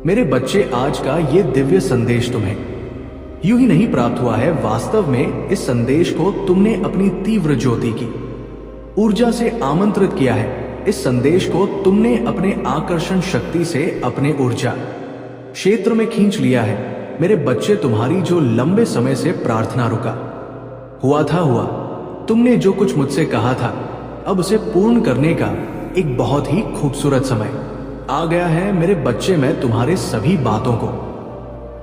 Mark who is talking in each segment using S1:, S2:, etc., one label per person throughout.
S1: मेरे बच्चे, आज का ये दिव्य संदेश तुम्हें यूं ही नहीं प्राप्त हुआ है। वास्तव में इस संदेश को तुमने अपनी तीव्र ज्योति की ऊर्जा से आमंत्रित किया है। इस संदेश को तुमने अपने आकर्षण शक्ति से अपने ऊर्जा क्षेत्र में खींच लिया है। मेरे बच्चे, तुम्हारी जो लंबे समय से प्रार्थना रुका हुआ, तुमने जो कुछ मुझसे कहा था, अब उसे पूर्ण करने का एक बहुत ही खूबसूरत समय आ गया है। मेरे बच्चे, मैं तुम्हारे सभी बातों को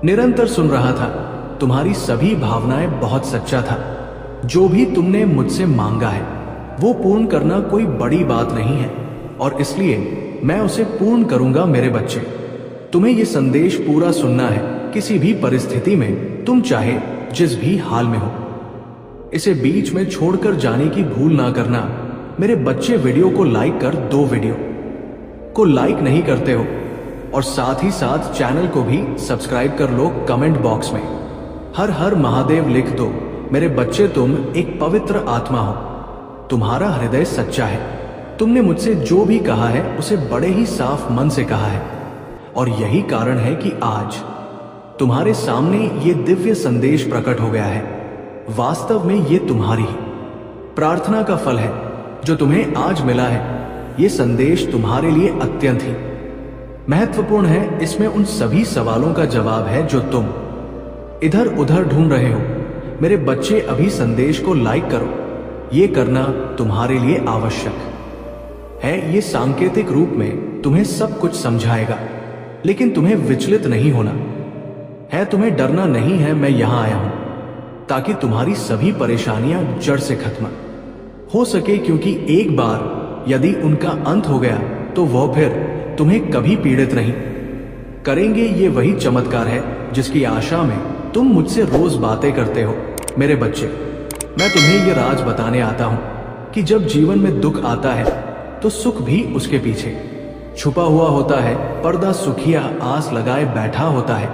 S1: निरंतर सुन रहा था। तुम्हारी सभी भावनाएं बहुत सच्चा था। जो भी तुमने मुझसे मांगा है वो पूर्ण करना कोई बड़ी बात नहीं है, और इसलिए मैं उसे पूर्ण करूंगा। मेरे बच्चे, तुम्हें यह संदेश पूरा सुनना है। किसी भी परिस्थिति में तुम चाहे जिस भी हाल में हो, इसे बीच में छोड़कर जाने की भूल ना करना। मेरे बच्चे, वीडियो को लाइक कर दो। वीडियो को लाइक नहीं करते हो, और साथ ही साथ चैनल को भी सब्सक्राइब कर लो। कमेंट बॉक्स में हर हर महादेव लिख दो। मेरे बच्चे, तुम एक पवित्र आत्मा हो। तुम्हारा हृदय सच्चा है। तुमने मुझसे जो भी कहा है उसे बड़े ही साफ मन से कहा है, और यही कारण है कि आज तुम्हारे सामने ये दिव्य संदेश प्रकट हो गया है। वास्तव में ये तुम्हारी ही प्रार्थना का फल है जो तुम्हें आज मिला है। ये संदेश तुम्हारे लिए अत्यंत ही महत्वपूर्ण है। इसमें उन सभी सवालों का जवाब है जो तुम इधर उधर ढूंढ रहे हो। मेरे बच्चे, अभी संदेश को लाइक करो। ये करना तुम्हारे लिए आवश्यक है। ये सांकेतिक रूप में तुम्हें सब कुछ समझाएगा, लेकिन तुम्हें विचलित नहीं होना है। तुम्हें डरना नहीं है। मैं यहां आया हूं ताकि तुम्हारी सभी परेशानियां जड़ से खत्म हो सके, क्योंकि एक बार यदि उनका अंत हो गया तो वह फिर तुम्हें कभी पीड़ित नहीं करेंगे। ये वही चमत्कार है जिसकी आशा में तुम मुझसे रोज बातें करते हो। मेरे बच्चे, मैं तुम्हें यह राज बताने आता हूं कि जब जीवन में दुख आता है तो सुख भी उसके पीछे छुपा हुआ होता है। पर्दा सुखिया आस लगाए बैठा होता है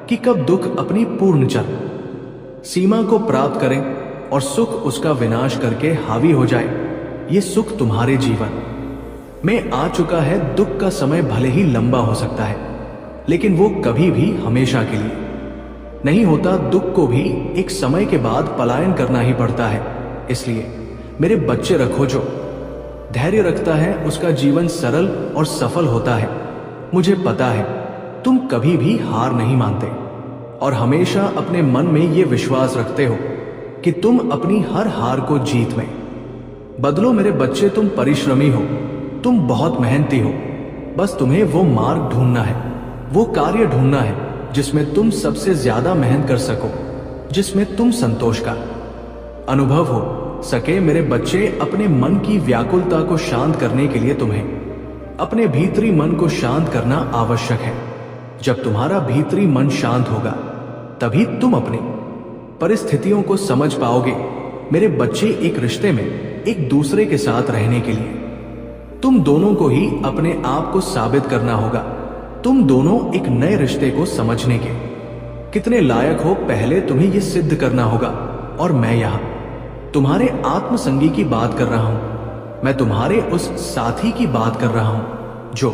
S1: कि कब दुख अपनी पूर्ण चरम सीमा को प्राप्त करें और सुख उसका विनाश करके हावी हो जाए। ये सुख तुम्हारे जीवन में आ चुका है। दुख का समय भले ही लंबा हो सकता है, लेकिन वो कभी भी हमेशा के लिए नहीं होता। दुख को भी एक समय के बाद पलायन करना ही पड़ता है। इसलिए मेरे बच्चे, रखो, जो धैर्य रखता है उसका जीवन सरल और सफल होता है। मुझे पता है तुम कभी भी हार नहीं मानते, और हमेशा अपने मन में ये विश्वास रखते हो कि तुम अपनी हर हार को जीत में बदलो। मेरे बच्चे, तुम परिश्रमी हो, तुम बहुत मेहनती हो। बस तुम्हें वो मार्ग ढूंढना है, वो कार्य ढूंढना है जिसमें तुम सबसे ज्यादा मेहनत कर सको, जिसमें तुम संतोष का अनुभव हो सके। मेरे बच्चे, अपने मन की व्याकुलता को शांत करने के लिए तुम्हें अपने भीतरी मन को शांत करना आवश्यक है। जब तुम्हारा भीतरी मन शांत होगा तभी तुम अपनी परिस्थितियों को समझ पाओगे। मेरे बच्चे, एक रिश्ते में एक दूसरे के साथ रहने के लिए तुम दोनों को ही अपने आप को साबित करना होगा। तुम दोनों एक नए रिश्ते को समझने के कितने लायक हो, पहले तुम्हें यह सिद्ध करना होगा। और मैं यहां तुम्हारे आत्मसंगी की बात कर रहा हूं। मैं तुम्हारे उस साथी की बात कर रहा हूं जो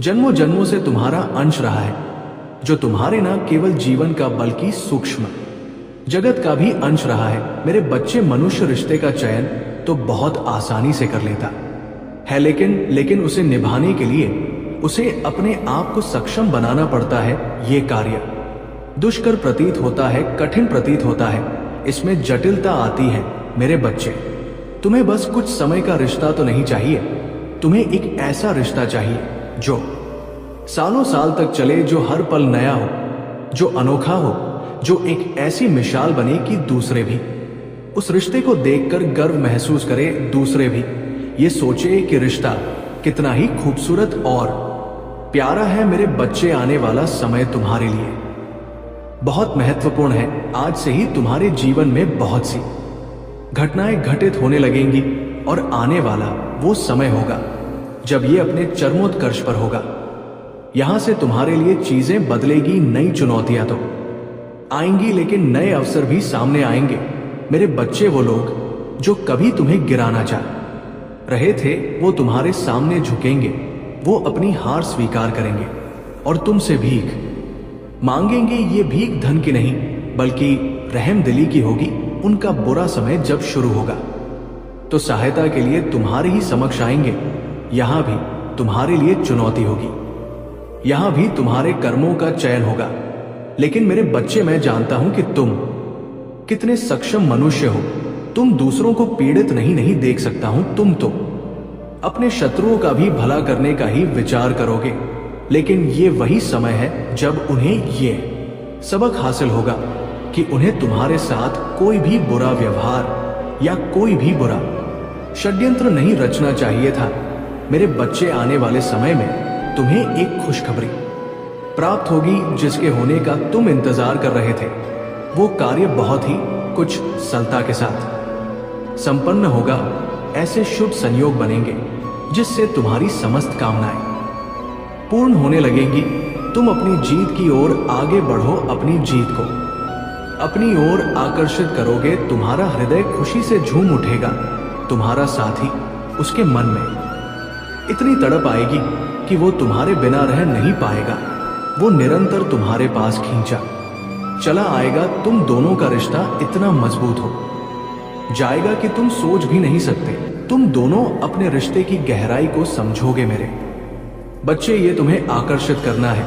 S1: जन्मों जन्मों से तुम्हारा अंश रहा है, जो तुम्हारे न केवल जीवन का बल्कि सूक्ष्म जगत का भी अंश रहा है। मेरे बच्चे, मनुष्य रिश्ते का चयन तो बहुत आसानी से कर लेता है, लेकिन उसे निभाने के लिए उसे अपने आप को सक्षम बनाना पड़ता है। ये कार्य दुष्कर प्रतीत होता है, कठिन प्रतीत होता है, इसमें जटिलता आती है। मेरे बच्चे, तुम्हें बस कुछ समय का रिश्ता तो नहीं चाहिए, तुम्हें एक ऐसा रिश्ता चाहिए जो सालों साल तक चले, जो हर पल नया हो, जो अनोखा हो, जो एक ऐसी मिसाल बने कि दूसरे भी उस रिश्ते को देखकर गर्व महसूस करे। दूसरे भी ये सोचे कि रिश्ता कितना ही खूबसूरत और प्यारा है। मेरे बच्चे, आने वाला समय तुम्हारे लिए बहुत महत्वपूर्ण है। आज से ही तुम्हारे जीवन में बहुत सी घटनाएं घटित होने लगेंगी, और आने वाला वो समय होगा जब ये अपने चरमोत्कर्ष पर होगा। यहां से तुम्हारे लिए चीजें बदलेगी। नई चुनौतियां तो आएंगी, लेकिन नए अवसर भी सामने आएंगे। मेरे बच्चे, वो लोग जो कभी तुम्हें गिराना चाह रहे थे वो तुम्हारे सामने झुकेंगे, वो अपनी हार स्वीकार करेंगे और तुमसे भीख मांगेंगे। ये भीख धन की नहीं बल्कि रहमदिली की होगी। उनका बुरा समय जब शुरू होगा तो सहायता के लिए तुम्हारे ही समक्ष आएंगे। यहां भी तुम्हारे लिए चुनौती होगी, यहां भी तुम्हारे कर्मों का चयन होगा। लेकिन मेरे बच्चे, मैं जानता हूं कि तुम कितने सक्षम मनुष्य हो। तुम दूसरों को पीड़ित नहीं देख सकता हूं। तुम तो अपने शत्रुओं का भी भला करने का ही विचार करोगे। लेकिन ये वही समय है जब उन्हें ये सबक हासिल होगा कि उन्हें तुम्हारे साथ कोई भी बुरा व्यवहार या कोई भी बुरा षड्यंत्र नहीं रचना चाहिए था। मेरे बच्चे, आने वाले समय में तुम्हें एक खुशखबरी प्राप्त होगी जिसके होने का तुम इंतजार कर रहे थे। वो कार्य बहुत ही कुछ सरलता के साथ संपन्न होगा। ऐसे शुभ संयोग बनेंगे जिससे तुम्हारी समस्त कामनाएं पूर्ण होने लगेंगी। तुम अपनी जीत की ओर आगे बढ़ो, अपनी जीत को अपनी ओर आकर्षित करोगे। तुम्हारा हृदय खुशी से झूम उठेगा। तुम्हारा साथी, उसके मन में इतनी तड़प आएगी कि वो तुम्हारे बिना रह नहीं पाएगा। वो निरंतर तुम्हारे पास खींचा चला आएगा। तुम दोनों का रिश्ता इतना मजबूत हो जाएगा कि तुम सोच भी नहीं सकते। तुम दोनों अपने रिश्ते की गहराई को समझोगे। मेरे बच्चे, ये तुम्हें आकर्षित करना है,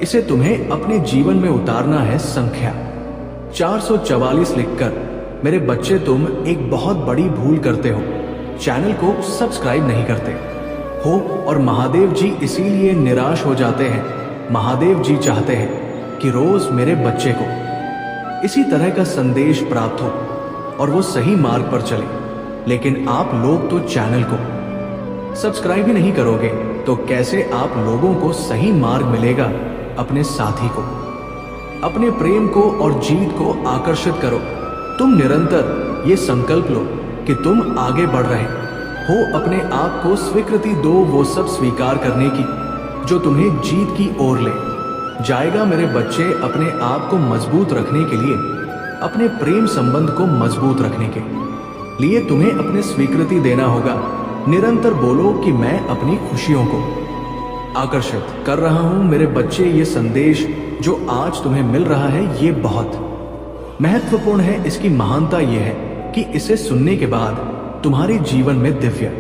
S1: इसे तुम्हें अपने जीवन में उतारना है। संख्या 444 लिखकर मेरे बच्चे, तुम एक बहुत बड़ी भूल करते हो। चैनल को सब्सक्राइब नहीं करते हो और महादेव जी इसीलिए निराश हो जाते हैं। महादेव जी चाहते हैं कि रोज मेरे बच्चे को इसी तरह का संदेश प्राप्त हो और वो सही मार्ग पर चले। लेकिन आप लोग तो चैनल को सब्सक्राइब ही नहीं करोगे, तो कैसे आप लोगों को सही मार्ग मिलेगा? अपने साथी को, अपने प्रेम को और जीत को आकर्षित करो। तुम निरंतर ये संकल्प लो कि तुम आगे बढ़ रहे हो। अपने आप को स्वीकृति दो, वो सब स्वीकार करने की जो तुम्हें जीत की ओर ले जाएगा। मेरे बच्चे, अपने आप को मजबूत रखने के लिए, अपने प्रेम संबंध को मजबूत रखने के लिए तुम्हें अपने स्वीकृति देना होगा। निरंतर बोलो कि मैं अपनी खुशियों को आकर्षित कर रहा हूं। मेरे बच्चे, ये संदेश जो आज तुम्हें मिल रहा है ये बहुत महत्वपूर्ण है। इसकी महानता यह है कि इसे सुनने के बाद तुम्हारे जीवन में दिव्य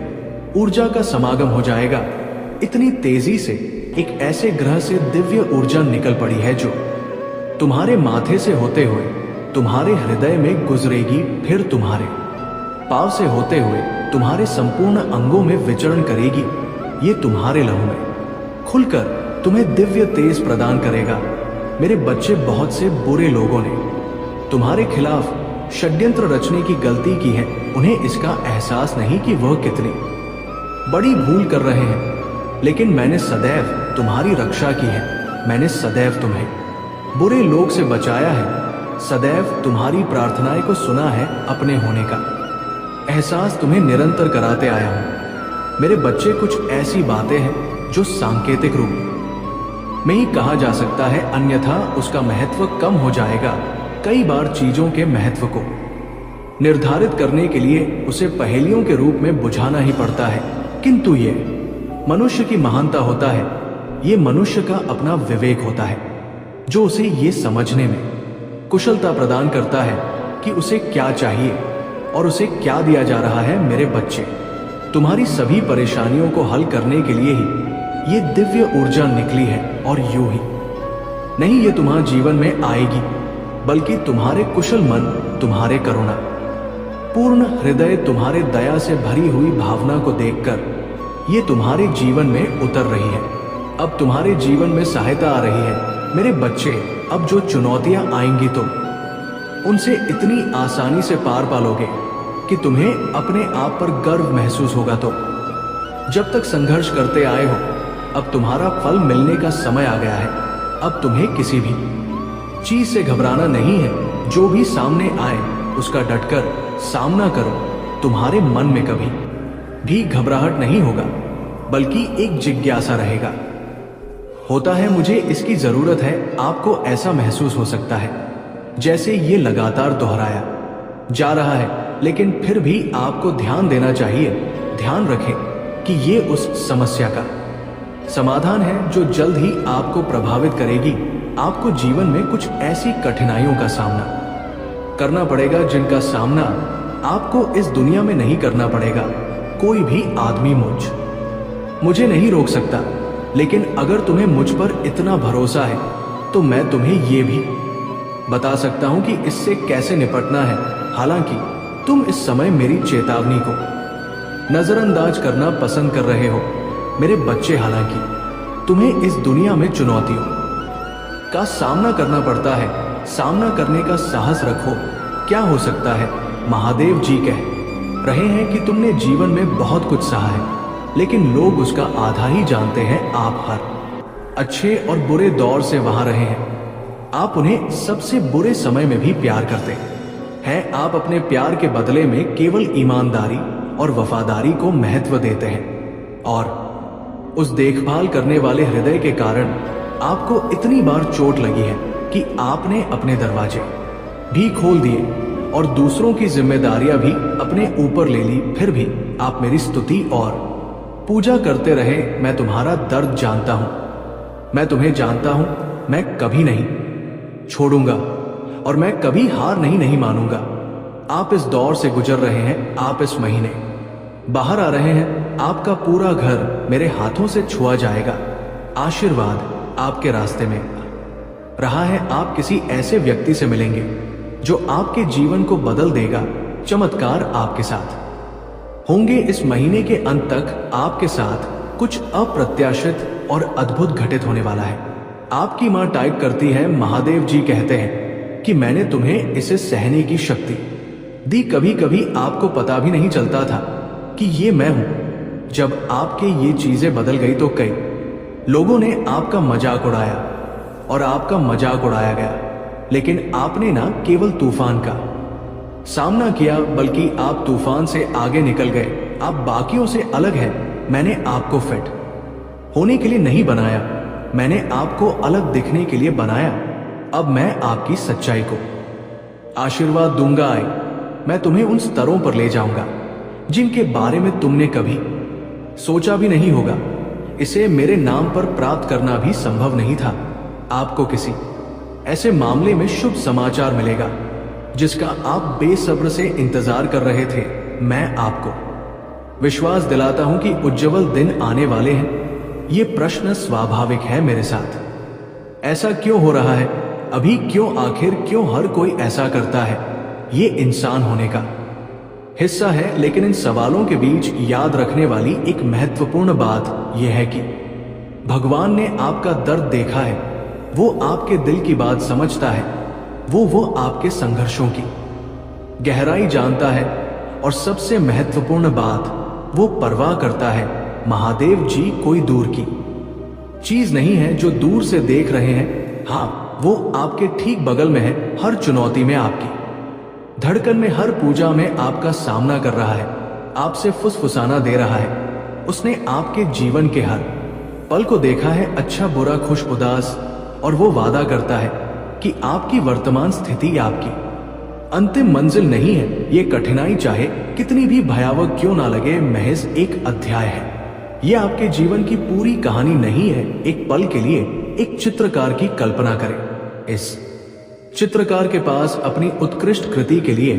S1: ऊर्जा का समागम हो जाएगा। इतनी तेजी से एक ऐसे ग्रह से दिव्य ऊर्जा निकल पड़ी है जो तुम्हारे माथे से होते हुए तुम्हारे हृदय में गुजरेगी, फिर तुम्हारे पांव से होते हुए तुम्हारे संपूर्ण अंगों में विचरण करेगी। ये तुम्हारे लहू में खुलकर तुम्हें दिव्य तेज प्रदान करेगा। मेरे बच्चे, बहुत से बुरे लोगों ने तुम्हारे खिलाफ षड्यंत्र रचने की गलती की है। उन्हें इसका एहसास नहीं कि वह कितनी बड़ी भूल कर रहे हैं। लेकिन मैंने सदैव तुम्हारी रक्षा की है। मैंने सदैव तुम्हें बुरे लोग से बचाया है। सदैव तुम्हारी प्रार्थनाएं को सुना है। अपने होने का एहसास तुम्हें निरंतर कराते आया हूं। मेरे बच्चे, कुछ ऐसी बातें हैं जो सांकेतिक रूप में ही कहा जा सकता है, अन्यथा उसका महत्व कम हो जाएगा। कई बार चीजों के महत्व को निर्धारित करने के लिए उसे पहेलियों के रूप में बुझाना ही पड़ता है। किंतु ये मनुष्य की महानता होता है। ये मनुष्य का अपना विवेक होता है जो उसे ये समझने में कुशलता प्रदान करता है कि उसे क्या चाहिए और उसे क्या दिया जा रहा है। मेरे बच्चे, तुम्हारी सभी परेशानियों को हल करने के लिए ही ये दिव्य ऊर्जा निकली है। और यूं ही नहीं ये तुम्हारे जीवन में आएगी, बल्कि तुम्हारे कुशल मन, तुम्हारे करुणा पूर्ण हृदय, तुम्हारे दया से भरी हुई भावना को देखकर ये तुम्हारे जीवन में उतर रही है। अब तुम्हारे जीवन में सहायता आ रही है। मेरे बच्चे, अब जो चुनौतियां आएंगी तो उनसे इतनी आसानी से पार पालोगे कि तुम्हें अपने आप पर गर्व महसूस होगा। तो जब तक संघर्ष करते आए हो, अब तुम्हारा फल मिलने का समय आ गया है। अब तुम्हें किसी भी चीज से घबराना नहीं है। जो भी सामने आए उसका डटकर सामना करो। तुम्हारे मन में कभी भी घबराहट नहीं होगा, बल्कि एक जिज्ञासा रहेगा। होता है मुझे इसकी जरूरत है। आपको ऐसा महसूस हो सकता है जैसे ये लगातार दोहराया जा रहा है, लेकिन फिर भी आपको ध्यान देना चाहिए। ध्यान रखें कि ये उस समस्या का समाधान है जो जल्द ही आपको प्रभावित करेगी। आपको जीवन में कुछ ऐसी कठिनाइयों का सामना करना पड़ेगा जिनका सामना आपको इस दुनिया में नहीं करना पड़ेगा। कोई भी आदमी मुझे नहीं रोक सकता, लेकिन अगर तुम्हें मुझ पर इतना भरोसा है तो मैं तुम्हें ये भी बता सकता हूं कि इससे कैसे निपटना है। हालांकि तुम इस समय मेरी चेतावनी को नजरअंदाज करना पसंद कर रहे हो मेरे बच्चे, हालांकि तुम्हें इस दुनिया में चुनौतियों का सामना करना पड़ता है। सामना करने का साहस रखो। क्या हो सकता है? महादेव जी कह रहे हैं कि तुमने जीवन में बहुत कुछ सहा है, लेकिन लोग उसका आधा ही जानते हैं। आप हर अच्छे और बुरे दौर से वहां रहे हैं। आप उन्हें सबसे बुरे समय में भी प्यार करते हैं। आप अपने प्यार के बदले में केवल ईमानदारी और वफादारी को महत्व देते हैं, और उस देखभाल करने वाले हृदय के कारण आपको इतनी बार चोट लगी है कि आपने अपने दरवाजे भी खोल दिए और दूसरों की जिम्मेदारियां भी अपने ऊपर ले ली। फिर भी आप मेरी स्तुति और पूजा करते रहे। मैं तुम्हारा दर्द जानता हूं, मैं तुम्हें जानता हूं। मैं कभी नहीं छोड़ूंगा और मैं कभी हार नहीं मानूंगा। आप इस दौर से गुजर रहे हैं, आप इस महीने बाहर आ रहे हैं। आपका पूरा घर मेरे हाथों से छुआ जाएगा। आशीर्वाद आपके रास्ते में रहा है। आप किसी ऐसे व्यक्ति से मिलेंगे जो आपके जीवन को बदल देगा। चमत्कार आपके साथ होंगे। इस महीने के अंत तक आपके साथ कुछ अप्रत्याशित और अद्भुत घटित होने वाला है। आपकी मां टाइप करती है, महादेव जी कहते हैं कि मैंने तुम्हें इसे सहने की शक्ति दी। कभी कभी आपको पता भी नहीं चलता था कि ये मैं हूं। जब आपके ये चीजें बदल गई तो कई लोगों ने आपका मजाक उड़ाया और आपका मजाक उड़ाया गया, लेकिन आपने ना केवल तूफान का सामना किया, बल्कि आप तूफान से आगे निकल गए। आप बाकियों से अलग हैं। मैंने आपको फिट होने के लिए नहीं बनाया, मैंने आपको अलग दिखने के लिए बनाया। अब मैं आपकी सच्चाई को आशीर्वाद दूंगा। मैं तुम्हें उन स्तरों पर ले जाऊंगा जिनके बारे में तुमने कभी सोचा भी नहीं होगा। इसे मेरे नाम पर प्राप्त करना भी संभव नहीं था। आपको किसी ऐसे मामले में शुभ समाचार मिलेगा जिसका आप बेसब्र से इंतजार कर रहे थे। मैं आपको विश्वास दिलाता हूं कि उज्जवल दिन आने वाले हैं। ये प्रश्न स्वाभाविक है मेरे साथ। ऐसा क्यों हो रहा है? अभी क्यों? आखिर क्यों हर कोई ऐसा करता है? ये इंसान होने का हिस्सा है। लेकिन इन सवालों के बीच याद रखने वाली एक महत्वपूर्ण बात यह है कि भगवान ने आपका दर्द देखा है। वो आपके दिल की बात समझता है। वो आपके संघर्षों की गहराई जानता है, और सबसे महत्वपूर्ण बात, वो परवाह करता है। महादेव जी कोई दूर की चीज नहीं है जो दूर से देख रहे हैं। हाँ, वो आपके ठीक बगल में है। हर चुनौती में आपकी धड़कन में, हर पूजा में आपका सामना कर रहा है, आपसे फुसफुसाना दे रहा है। उसने आपके जीवन के हर पल को देखा है, अच्छा बुरा खुश उदास, और वो वादा करता है कि आपकी वर्तमान स्थिति आपकी अंतिम मंजिल नहीं है। ये कठिनाई चाहे कितनी भी भयावह क्यों ना लगे, महज एक अध्याय है। ये आपके जीवन की पूरी कहानी नहीं है। एक पल के लिए एक चित्रकार की कल्पना करें। इस चित्रकार के पास अपनी उत्कृष्ट कृति के लिए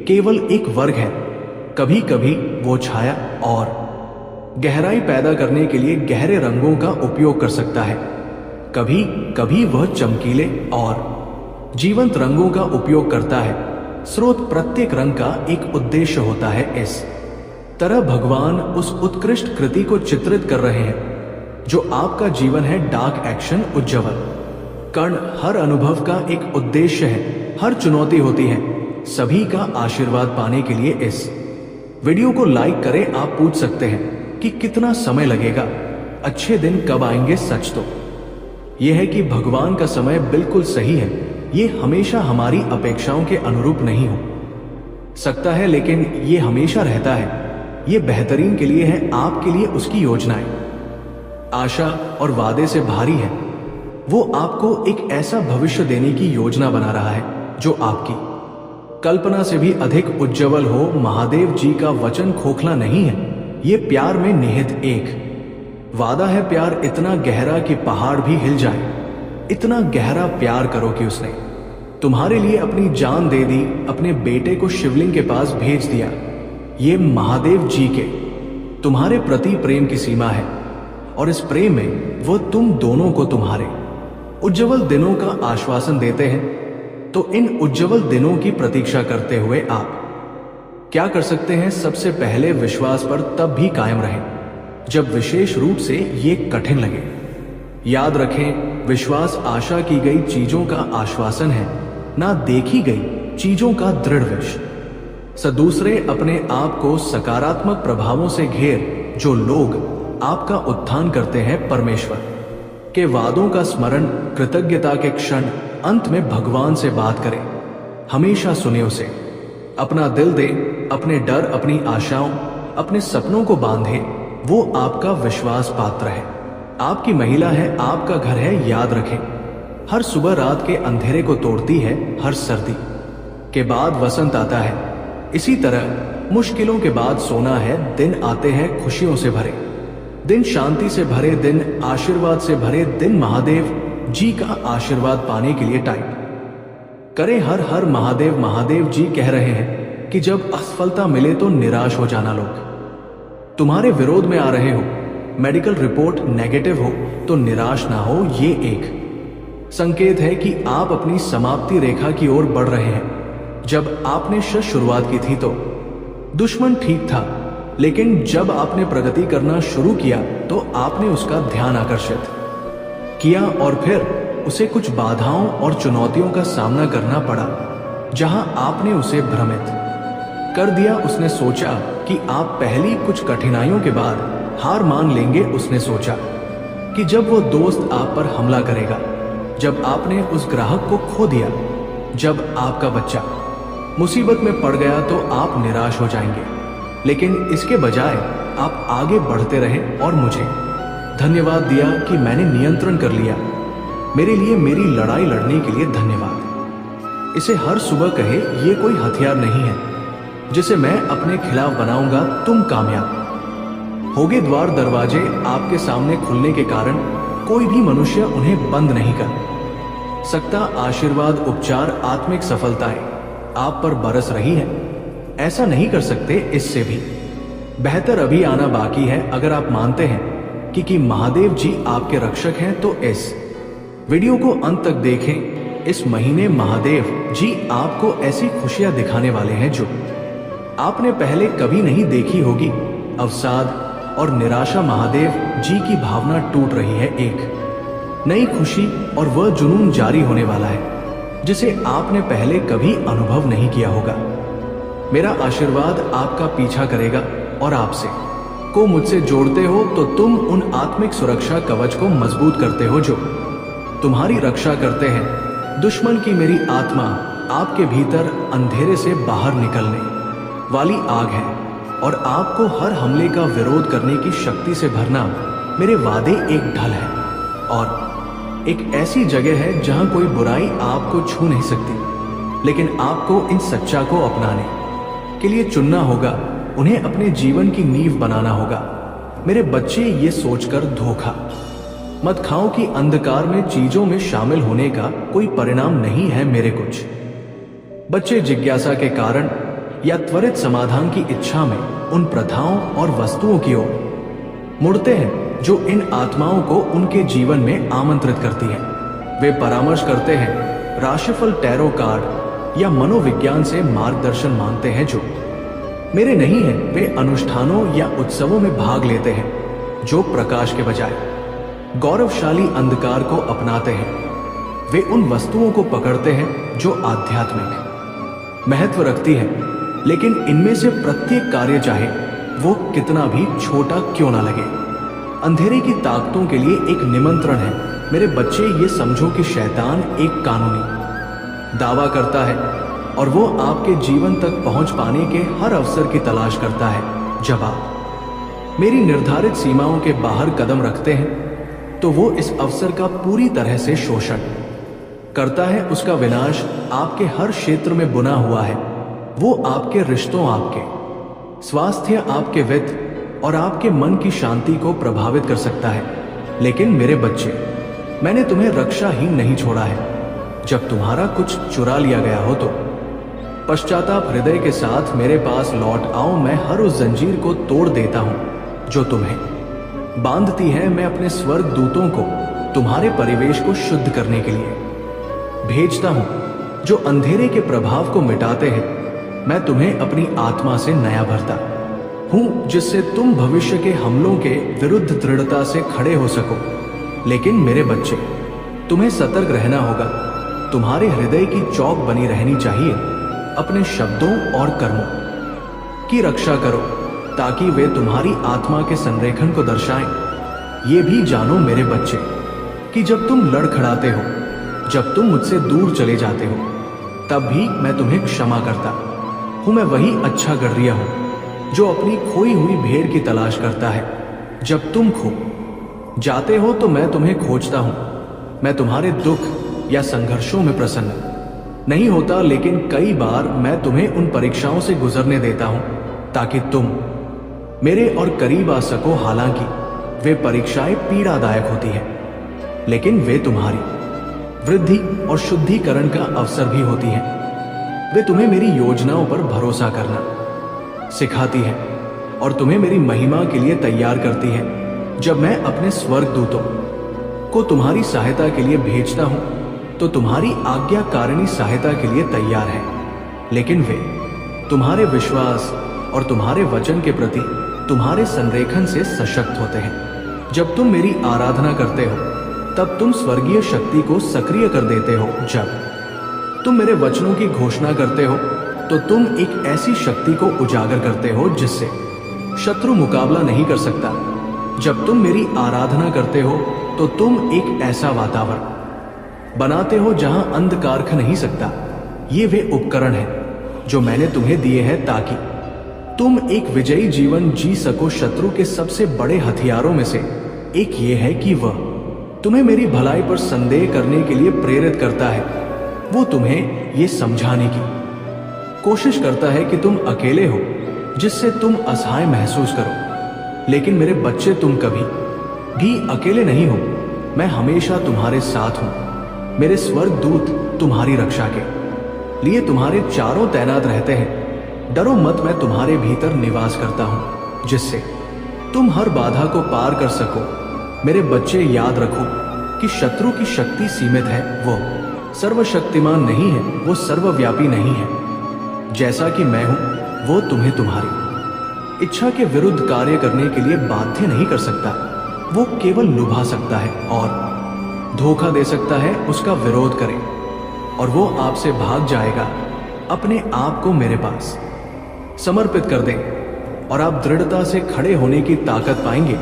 S1: केवल एक वर्ग है। कभी कभी वो छाया और गहराई पैदा करने के लिए गहरे रंगों का उपयोग कर सकता है। कभी कभी वह चमकीले और जीवंत रंगों का उपयोग करता है। स्रोत प्रत्येक रंग का एक उद्देश्य होता है। इस तरह भगवान उस उत्कृष्ट कृति को चित्रित कर रहे हैं जो आपका जीवन है। डार्क एक्शन, उज्जवल कर्ण, हर अनुभव का एक उद्देश्य है। हर चुनौती होती है सभी का आशीर्वाद पाने के लिए। इस वीडियो को लाइक करें। आप पूछ सकते हैं कि कितना समय लगेगा, अच्छे दिन कब आएंगे? सच तो यह है कि भगवान का समय बिल्कुल सही है। ये हमेशा हमारी अपेक्षाओं के अनुरूप नहीं हो सकता है, लेकिन ये हमेशा रहता है। ये बेहतरीन के लिए है, आपके लिए उसकी योजनाएं आशा और वादे से भारी है। वो आपको एक ऐसा भविष्य देने की योजना बना रहा है जो आपकी कल्पना से भी अधिक उज्जवल हो। महादेव जी का वचन खोखला नहीं है। ये प्यार में निहित एक वादा है प्यार इतना गहरा कि पहाड़ भी हिल जाए। इतना गहरा प्यार करो कि उसने तुम्हारे लिए अपनी जान दे दी, अपने बेटे को शिवलिंग के पास भेज दिया। ये महादेव जी के तुम्हारे प्रति प्रेम की सीमा है, और इस प्रेम में वो तुम दोनों को तुम्हारे उज्जवल दिनों का आश्वासन देते हैं। तो इन उज्जवल दिनों की प्रतीक्षा करते हुए आप क्या कर सकते हैं? सबसे पहले विश्वास पर तब भी कायम रहें जब विशेष रूप से ये कठिन लगे। याद रखें, विश्वास आशा की गई चीजों का आश्वासन है, ना देखी गई चीजों का दृढ़ विश्व। दूसरे, अपने आप को सकारात्मक प्रभावों से घेर। जो लोग आपका उत्थान करते हैं, परमेश्वर के वादों का स्मरण, कृतज्ञता के क्षण, अंत में भगवान से बात करें। हमेशा सुने उसे, अपना दिल दे, अपने डर, अपनी आशाओं, अपने सपनों को बांधे। वो आपका विश्वास पात्र है, आपकी महिला है, आपका घर है। याद रखें, हर सुबह रात के अंधेरे को तोड़ती है, हर सर्दी के बाद वसंत आता है। इसी तरह मुश्किलों के बाद सोना है। दिन आते हैं खुशियों से भरे, दिन शांति से भरे, दिन आशीर्वाद से भरे, दिन महादेव जी का आशीर्वाद पाने के लिए टाइप करें हर हर महादेव। महादेव जी कह रहे हैं कि जब असफलता मिले तो निराश हो जाना। लोग तुम्हारे विरोध में आ रहे हो, मेडिकल रिपोर्ट नेगेटिव हो तो निराश ना हो। ये एक संकेत है कि आप अपनी समाप्ति रेखा की ओर बढ़ रहे हैं। जब आपने शुरुआत की थी तो दुश्मन ठीक था, लेकिन जब आपने प्रगति करना शुरू किया तो आपने उसका ध्यान आकर्षित किया, और फिर उसे कुछ बाधाओं और चुनौतियों का सामना करना पड़ा। जहां आपने उसे भ्रमित कर दिया, उसने सोचा कि आप पहली कुछ कठिनाइयों के बाद हार मान लेंगे। उसने सोचा कि जब वो दोस्त आप पर हमला करेगा, जब आपने उस ग्राहक को खो दिया, जब आपका बच्चा मुसीबत में पड़ गया तो आप निराश हो जाएंगे। लेकिन इसके बजाय आप आगे बढ़ते रहे और मुझे धन्यवाद दिया कि मैंने नियंत्रण कर लिया। मेरे लिए मेरी लड़ाई लड़ने के लिए धन्यवाद। इसे हर सुबह कहे, ये कोई हथियार नहीं है जिसे मैं अपने खिलाफ बनाऊंगा। तुम कामयाब होगे। द्वार दरवाजे आपके सामने खुलने के कारण कोई भी मनुष्य उन्हें बंद नहीं कर सकता। आशीर्वाद, उपचार, आत्मिक सफलताएं आप पर बरस रही है। ऐसा नहीं कर सकते, इससे भी बेहतर अभी आना बाकी है। अगर आप मानते हैं कि महादेव जी आपके रक्षक हैं तो इस वीडियो को अंत तक देखें। इस महीने महादेव जी आपको ऐसी खुशियां दिखाने वाले हैं जो आपने पहले कभी नहीं देखी होगी। अवसाद और निराशा, महादेव जी की भावना टूट रही है। एक नई खुशी और वह जुनून जारी होने वाला है जिसे आपने पहले कभी अनुभव नहीं किया होगा। मेरा आशीर्वाद आपका पीछा करेगा और आपसे को मुझसे जोड़ते हो तो तुम उन आत्मिक सुरक्षा कवच को मजबूत करते हो जो तुम्हारी रक्षा करते हैं। दुश्मन की मेरी आत्मा आपके भीतर अंधेरे से बाहर निकलने वाली आग है, और आपको हर हमले का विरोध करने की शक्ति से भरना मेरे वादे एक ढल है, और एक ऐसी जगह है जहां कोई बुराई आपको छू नहीं सकती। लेकिन आपको इन सच्चा को अपनाने के लिए चुनना होगा, उन्हें अपने जीवन की नींव बनाना होगा। मेरे बच्चे, ये सोचकर धोखा मत खाओ कि अंधकार में चीजों में शामिल होने का कोई परिणाम नहीं है। मेरे कुछ बच्चे जिज्ञासा के कारण या त्वरित समाधान की इच्छा में उन प्रथाओं और वस्तुओं की ओर मुड़ते हैं जो इन आत्माओं को उनके जीवन में आमंत्रित करती हैं। वे परामर्श करते हैं, राशिफल, टैरो कार्ड या मनोविज्ञान से मार्गदर्शन मांगते हैं जो मेरे नहीं है। वे अनुष्ठानों या उत्सवों में भाग लेते हैं जो प्रकाश के बजाय गौरवशाली अंधकार को अपनाते हैं। वे उन वस्तुओं को पकड़ते हैं जो आध्यात्मिक महत्व रखती है, लेकिन इनमें से प्रत्येक कार्य, चाहे वो कितना भी छोटा क्यों ना लगे, अंधेरे की ताकतों के लिए एक निमंत्रण है। मेरे बच्चे, ये समझो कि शैतान एक कानूनी दावा करता है और वो आपके जीवन तक पहुंच पाने के हर अवसर की तलाश करता है। जब आप मेरी निर्धारित सीमाओं के बाहर कदम रखते हैं तो वो इस अवसर का पूरी तरह से शोषण करता है। उसका विनाश आपके हर क्षेत्र में बुना हुआ है। वो आपके रिश्तों, आपके स्वास्थ्य, आपके वित्त, और आपके मन की शांति को प्रभावित कर सकता है। लेकिन मेरे बच्चे, मैंने तुम्हें रक्षाहीन नहीं छोड़ा है। जब तुम्हारा कुछ चुरा लिया गया हो तो पश्चाताप हृदय के साथ मेरे पास लौट आओ। मैं हर उस जंजीर को तोड़ देता हूं जो तुम्हें बांधती है। मैं अपने स्वर्ग दूतों को तुम्हारे परिवेश को शुद्ध करने के लिए भेजता हूं, जो अंधेरे के प्रभाव को मिटाते हैं। मैं तुम्हें अपनी आत्मा से नया भरता हूं, जिससे तुम भविष्य के हमलों के विरुद्ध दृढ़ता से खड़े हो सको। लेकिन मेरे बच्चे, तुम्हें सतर्क रहना होगा। तुम्हारे हृदय की चौक बनी रहनी चाहिए। अपने शब्दों और कर्मों की रक्षा करो, ताकि वे तुम्हारी आत्मा के संरेखण को दर्शाएं। ये भी जानो मेरे बच्चे कि जब तुम लड़खड़ाते हो, जब तुम मुझसे दूर चले जाते हो, तब भी मैं तुम्हें क्षमा करता हूं। मैं वही अच्छा गढ़रिया हूं जो अपनी खोई हुई भेड़ की तलाश करता है। जब तुम खो जाते हो तो मैं तुम्हें खोजता हूं। मैं तुम्हारे दुख या संघर्षों में प्रसन्न नहीं होता, लेकिन कई बार मैं तुम्हें उन परीक्षाओं से गुजरने देता हूं ताकि तुम मेरे और करीब आ सको। हालांकि वे परीक्षाएं पीड़ादायक होती हैं, लेकिन वे तुम्हारी वृद्धि और शुद्धिकरण का अवसर भी होती हैं। वे तुम्हें मेरी योजनाओं पर भरोसा करना सिखाती हैं और तुम्हें मेरी महिमा के लिए तैयार करती हैं। जब मैं अपने स्वर्गदूतों को तुम्हारी सहायता के लिए भेजता हूं, तो तुम्हारी आज्ञाकारिणी सहायता के लिए तैयार है। लेकिन वे तुम्हारे विश्वास और तुम्हारे वचन के प्रति तुम्हारे संरेखण से सशक्त होते हैं। जब तुम मेरी आराधना करते हो, तब तुम स्वर्गीय शक्ति को सक्रिय कर देते हो। जब तुम मेरे वचनों की घोषणा करते हो, तो तुम एक ऐसी शक्ति को उजागर करते हो जिससे शत्रु मुकाबला नहीं कर सकता। जब तुम मेरी आराधना करते हो, तो तुम एक ऐसा वातावरण बनाते हो जहां अंधकार खा नहीं सकता। ये वे उपकरण हैं जो मैंने तुम्हें दिए हैं ताकि तुम एक विजयी जीवन जी सको। शत्रु के सबसे बड़े हथियारों में से एक ये है कि वह तुम्हें मेरी भलाई पर संदेह करने के लिए प्रेरित करता है। वो तुम्हें ये समझाने की कोशिश करता है कि तुम अकेले हो, जिससे तुम असहाय महसूस करो। लेकिन मेरे बच्चे, तुम कभी भी अकेले नहीं हो। मैं हमेशा तुम्हारे साथ हूं। मेरे स्वर्ग दूत तुम्हारी रक्षा के लिए तुम्हारे चारों तैनात रहते हैं। डरो मत, मैं तुम्हारे भीतर निवास करता हूं, जिससे तुम हर बाधा को पार कर सको। मेरे बच्चे, याद रखो कि शत्रु की शक्ति सीमित है। वो सर्वशक्तिमान नहीं है, वो सर्वव्यापी नहीं है। जैसा कि मैं हूं, वो तुम्हें तुम्हारी इच्छा के विरुद्ध कार्य करने के लिए बाध्य नहीं कर सकता। वो केवल लुभा सकता है और धोखा दे सकता है। उसका विरोध करें और वो आपसे भाग जाएगा। अपने आप को मेरे पास समर्पित कर दें और आप दृढ़ता से खड़े होने की ताकत पाएंगे।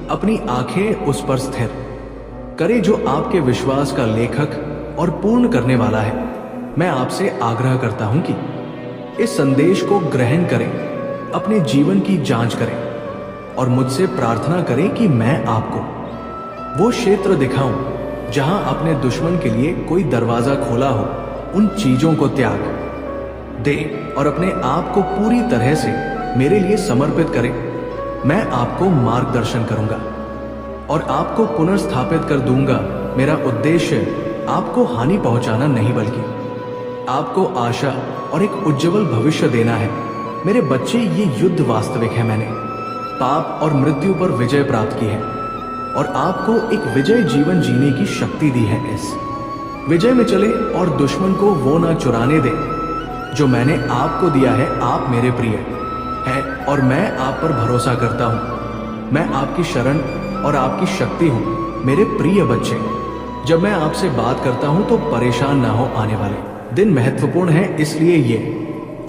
S1: अपनी आंखें उस पर स्थिर करें जो आपके विश्वास का लेखक और पूर्ण करने वाला है। मैं आपसे आग्रह करता हूं कि इस संदेश को ग्रहण करें, अपने जीवन की जांच करें और मुझसे प्रार्थना करें कि मैं आपको वो क्षेत्र दिखाऊं जहां अपने दुश्मन के लिए कोई दरवाजा खोला हो। उन चीजों को त्याग दे और अपने आप को पूरी तरह से मेरे लिए समर्पित करें। मैं आपको मार्गदर्शन करूंगा और आपको पुनर्स्थापित कर दूंगा। मेरा उद्देश्य आपको हानि पहुंचाना नहीं, बल्कि आपको आशा और एक उज्जवल भविष्य देना है। मेरे बच्चे, ये युद्ध वास्तविक है। मैंने पाप और मृत्यु पर विजय प्राप्त की है और आपको एक विजय जीवन जीने की शक्ति दी है। इस विजय में चले और दुश्मन को वो ना चुराने दे जो मैंने आपको दिया है। आप मेरे प्रिय हैं और मैं आप पर भरोसा करता हूं। मैं आपकी शरण और आपकी शक्ति हूं। मेरे प्रिय बच्चे, जब मैं आपसे बात करता हूं तो परेशान ना हो। आने वाले दिन महत्वपूर्ण है, इसलिए ये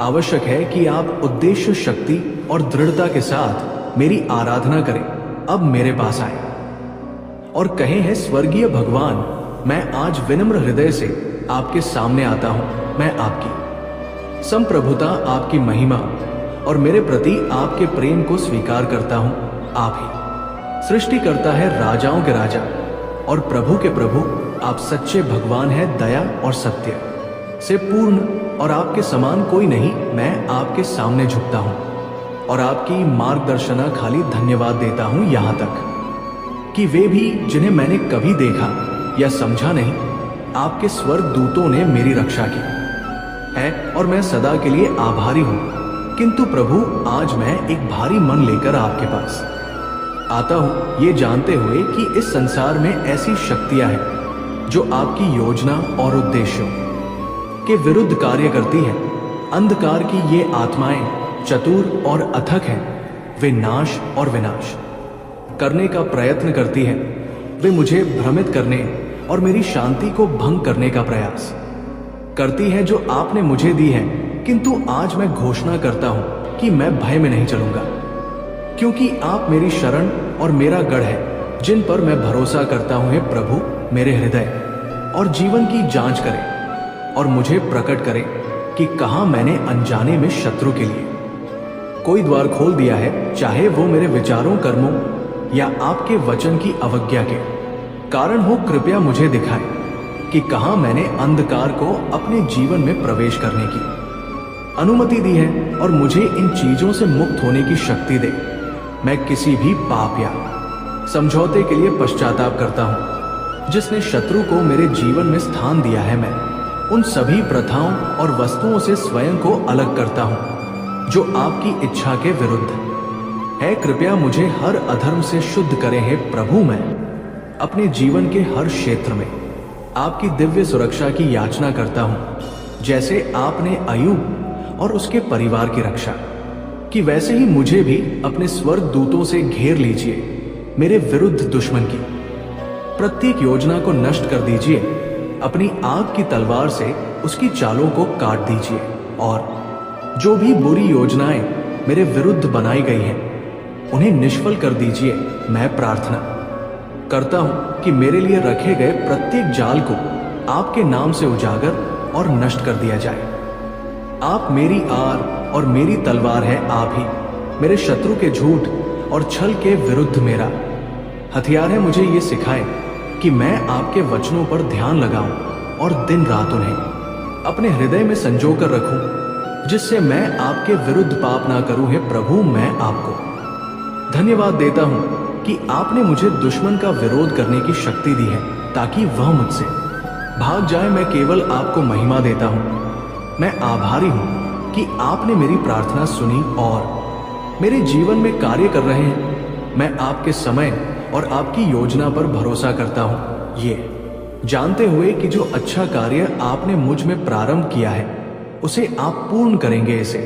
S1: आवश्यक है कि आप उद्देश्य, शक्ति और दृढ़ता के साथ मेरी आराधना करें। अब मेरे पास आए और कहे हैं, स्वर्गीय भगवान, मैं आज विनम्र हृदय से आपके सामने आता हूं। मैं आपकी संप्रभुता, आपकी महिमा और मेरे प्रति आपके प्रेम को स्वीकार करता हूं। आप ही सृष्टि करता है, राजाओं के राजा और प्रभु के प्रभु। आप सच्चे भगवान हैं, दया और सत्य से पूर्ण, और आपके समान कोई नहीं। मैं आपके सामने झुकता हूं और आपकी मार्गदर्शना खाली धन्यवाद देता हूं यहां तक कि वे भी जिन्हें मैंने कभी देखा या समझा नहीं, आपके स्वर्ग दूतों ने मेरी रक्षा की है और मैं सदा के लिए आभारी हूं। किंतु प्रभु, आज मैं एक भारी मन लेकर आपके पास आता हूं, ये जानते हुए कि इस संसार में ऐसी शक्तियां हैं जो आपकी योजना और उद्देश्यों के विरुद्ध कार्य करती है। अंधकार की ये आत्माएं चतुर और अथक हैं। वे नाश और विनाश करने का प्रयत्न करती है। वे मुझे भ्रमित करने और मेरी शांति को भंग करने का प्रयास करती है जो आपने मुझे दी है। किंतु आज मैं घोषणा करता हूं कि मैं भय में नहीं चलूंगा, क्योंकि आप मेरी शरण और मेरा गढ़ है, जिन पर मैं भरोसा करता हूं। हे प्रभु, मेरे हृदय और जीवन की जांच करें और मुझे प्रकट करें कि कहां मैंने अनजाने में शत्रु के लिए कोई द्वार खोल दिया है, चाहे वो मेरे विचारों, कर्मों या आपके वचन की अवज्ञा के कारण हो। कृपया मुझे दिखाएं कि कहां मैंने अंधकार को अपने जीवन में प्रवेश करने की अनुमति दी है और मुझे इन चीजों से मुक्त होने की शक्ति दे। मैं किसी भी पाप या समझौते के लिए पश्चाताप करता हूं जिसने शत्रु को मेरे जीवन में स्थान दिया है। मैं उन सभी प्रथाओं और वस्तुओं से स्वयं को अलग करता हूं जो आपकी इच्छा के विरुद्ध है। कृपया मुझे हर अधर्म से शुद्ध करें। हे प्रभु, मैं अपने जीवन के हर क्षेत्र में आपकी दिव्य सुरक्षा की याचना करता हूं। जैसे आपने अय्यूब और उसके परिवार की रक्षा की, वैसे ही मुझे भी अपने स्वर्ग दूतों से घेर लीजिए। मेरे विरुद्ध दुश्मन की प्रत्येक योजना को नष्ट कर दीजिए। अपनी आग की तलवार से उसकी चालों को काट दीजिए और जो भी बुरी योजनाएं मेरे विरुद्ध बनाई गई हैं, उन्हें निष्फल कर दीजिए। मैं प्रार्थना करता हूं कि मेरे लिए रखे गए प्रत्येक जाल को आपके नाम से उजागर और नष्ट कर दिया जाए। आप मेरी आर और मेरी तलवार है। आप ही मेरे शत्रु के झूठ और छल के विरुद्ध मेरा हथियार है। मुझे ये सिखाएं कि मैं आपके वचनों पर ध्यान लगाऊं और दिन रात उन्हें अपने हृदय में संजो कर रखूं, जिससे मैं आपके विरुद्ध पाप ना करूं। हे प्रभु, मैं आपको धन्यवाद देता हूं कि आपने मुझे दुश्मन का विरोध करने की शक्ति दी है ताकि वह मुझसे भाग जाए। मैं केवल आपको महिमा देता हूं। मैं आभारी हूं कि आपने मेरी प्रार्थना सुनी और मेरे जीवन में कार्य कर रहे हैं। मैं आपके समय और आपकी योजना पर भरोसा करता हूं, ये जानते हुए कि जो अच्छा कार्य आपने मुझ में प्रारंभ किया है उसे आप पूर्ण करेंगे। इसे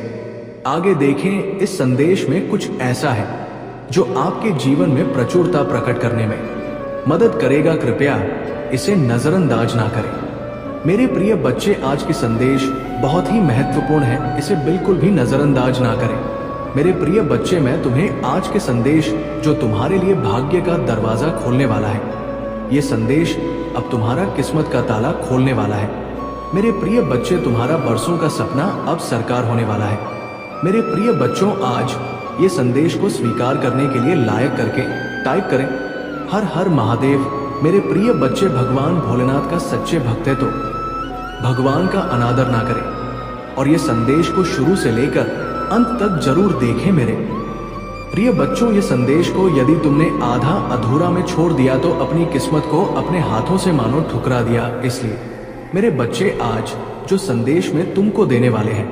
S1: आगे देखें। इस संदेश में कुछ ऐसा है जो आपके जीवन में प्रचुरता प्रकट करने में मदद करेगा। कृपया इसे नजरअंदाज ना करें। मेरे प्रिय बच्चे, आज की संदेश बहुत ही महत्वपूर्ण है, इसे बिल्कुल भी नजरअंदाज ना करें। मेरे प्रिय बच्चे, मैं तुम्हें आज के संदेश जो तुम्हारे लिए भाग्य का दरवाजा खोलने वाला है, ये संदेश अब तुम्हारा किस्मत का ताला खोलने वाला है। मेरे प्रिय बच्चे, तुम्हारा बरसों का सपना अब साकार होने वाला है। मेरे प्रिय बच्चों, आज ये संदेश को स्वीकार करने के लिए लायक करके टाइप करें, हर हर महादेव। मेरे प्रिय बच्चे, भगवान भोलेनाथ का सच्चे भक्त है तो भगवान का अनादर ना करें और ये संदेश को शुरू से लेकर अंत तक जरूर देखें। मेरे प्रिय बच्चों, ये संदेश को यदि तुमने आधा अधूरा में छोड़ दिया तो अपनी किस्मत को अपने हाथों से मानो ठुकरा दिया। इसलिए मेरे बच्चे, आज जो संदेश में तुमको देने वाले हैं,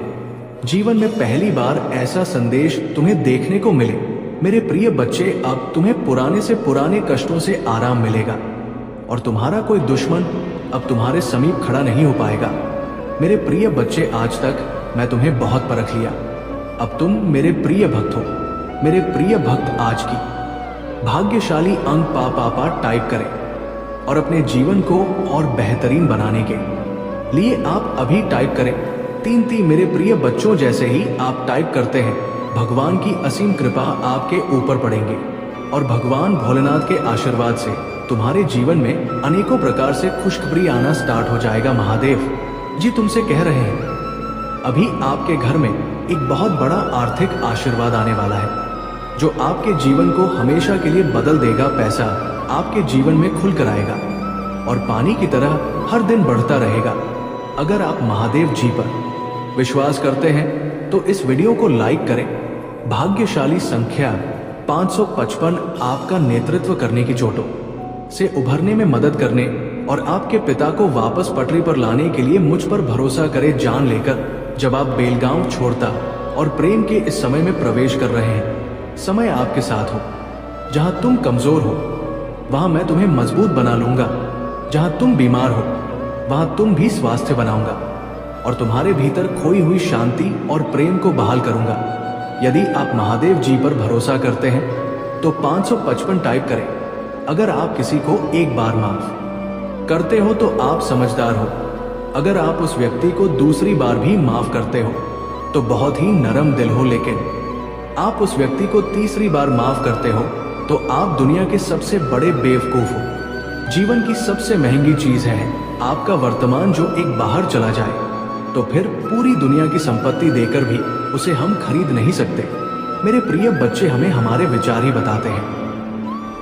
S1: जीवन में पहली बार ऐसा संदेश तुम्हें देखने को मिले। मेरे प्रिय बच्चे, अब तुम्हें पुराने से पुराने कष्टों से आराम मिलेगा और तुम्हारा कोई दुश्मन अब तुम्हारे समीप खड़ा नहीं हो पाएगा। मेरे प्रिय बच्चे, आज तक मैं तुम्हें बहुत परख लिया, अब तुम मेरे प्रिय भक्त हो। मेरे प्रिय भक्त, आज की भाग्यशाली अंक पा टाइप करें और अपने जीवन को और बेहतरीन बनाने के लिए आप अभी टाइप करें 33। मेरे प्रिय बच्चों, जैसे ही आप टाइप करते हैं, भगवान की असीम कृपा आपके ऊपर पड़ेंगे और भगवान भोलेनाथ के आशीर्वाद से तुम्हारे जीवन में अनेकों प्रकार से खुशखबरी आना स्टार्ट हो जाएगा। महादेव जी तुमसे कह रहे हैं, अभी आपके घर में एक बहुत बड़ा आर्थिक आशीर्वाद आने वाला है जो आपके जीवन को हमेशा के लिए बदल देगा। पैसा आपके जीवन में खुल कर आएगा और पानी की तरह हर दिन बढ़ता रहेगा। अगर आप महादेव जी पर विश्वास करते हैं तो इस वीडियो को लाइक करें भाग्यशाली संख्या 555 आपका नेतृत्व करने की चोटों से उभरने में मदद करने और आपके पिता को वापस पटरी पर लाने के लिए मुझ पर भरोसा करे जान लेकर जब आप बेलगांव छोड़ता और प्रेम के इस समय में प्रवेश कर रहे हैं। समय आपके साथ हो। जहां तुम कमजोर हो वहां मैं तुम्हें मजबूत बना लूंगा। जहां तुम बीमार हो वहां तुम भी स्वास्थ्य बनाऊंगा और तुम्हारे भीतर खोई हुई शांति और प्रेम को बहाल करूंगा। यदि आप महादेव जी पर भरोसा करते हैं तो 555 टाइप करें। अगर आप किसी को एक बार माफ करते हो तो आप समझदार हो। अगर आप उस व्यक्ति को दूसरी बार भी माफ करते हो तो बहुत ही नरम दिल हो। लेकिन आप उस व्यक्ति को तीसरी बार माफ करते हो तो आप दुनिया के सबसे बड़े बेवकूफ हो। जीवन की सबसे महंगी चीज है आपका वर्तमान, जो एक बाहर चला जाए तो फिर पूरी दुनिया की संपत्ति देकर भी उसे हम खरीद नहीं सकते। मेरे प्रिय बच्चे, हमें हमारे विचार ही बताते हैं,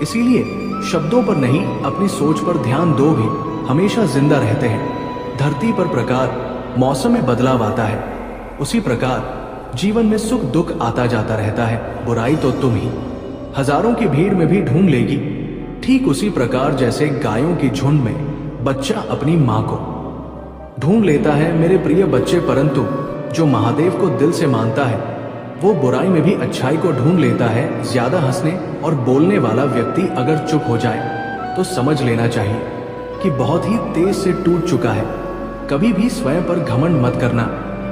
S1: इसीलिए शब्दों पर नहीं अपनी सोच पर ध्यान दो भी हमेशा जिंदा रहते हैं। धरती पर प्रकार मौसम में बदलाव आता है, उसी प्रकार जीवन में सुख दुख आता जाता रहता है। बुराई तो तुम ही हजारों की भीड़ में भी ढूंढ लेगी, ठीक उसी प्रकार जैसे गायों की झुंड में बच्चा अपनी मां को ढूंढ लेता है। मेरे प्रिय बच्चे, परंतु जो महादेव को दिल से मानता है वो बुराई में भी अच्छाई को ढूंढ लेता है। ज्यादा हंसने और बोलने वाला व्यक्ति अगर चुप हो जाए तो समझ लेना चाहिए कि बहुत ही तेज से टूट चुका है। कभी भी स्वयं पर घमंड मत करना।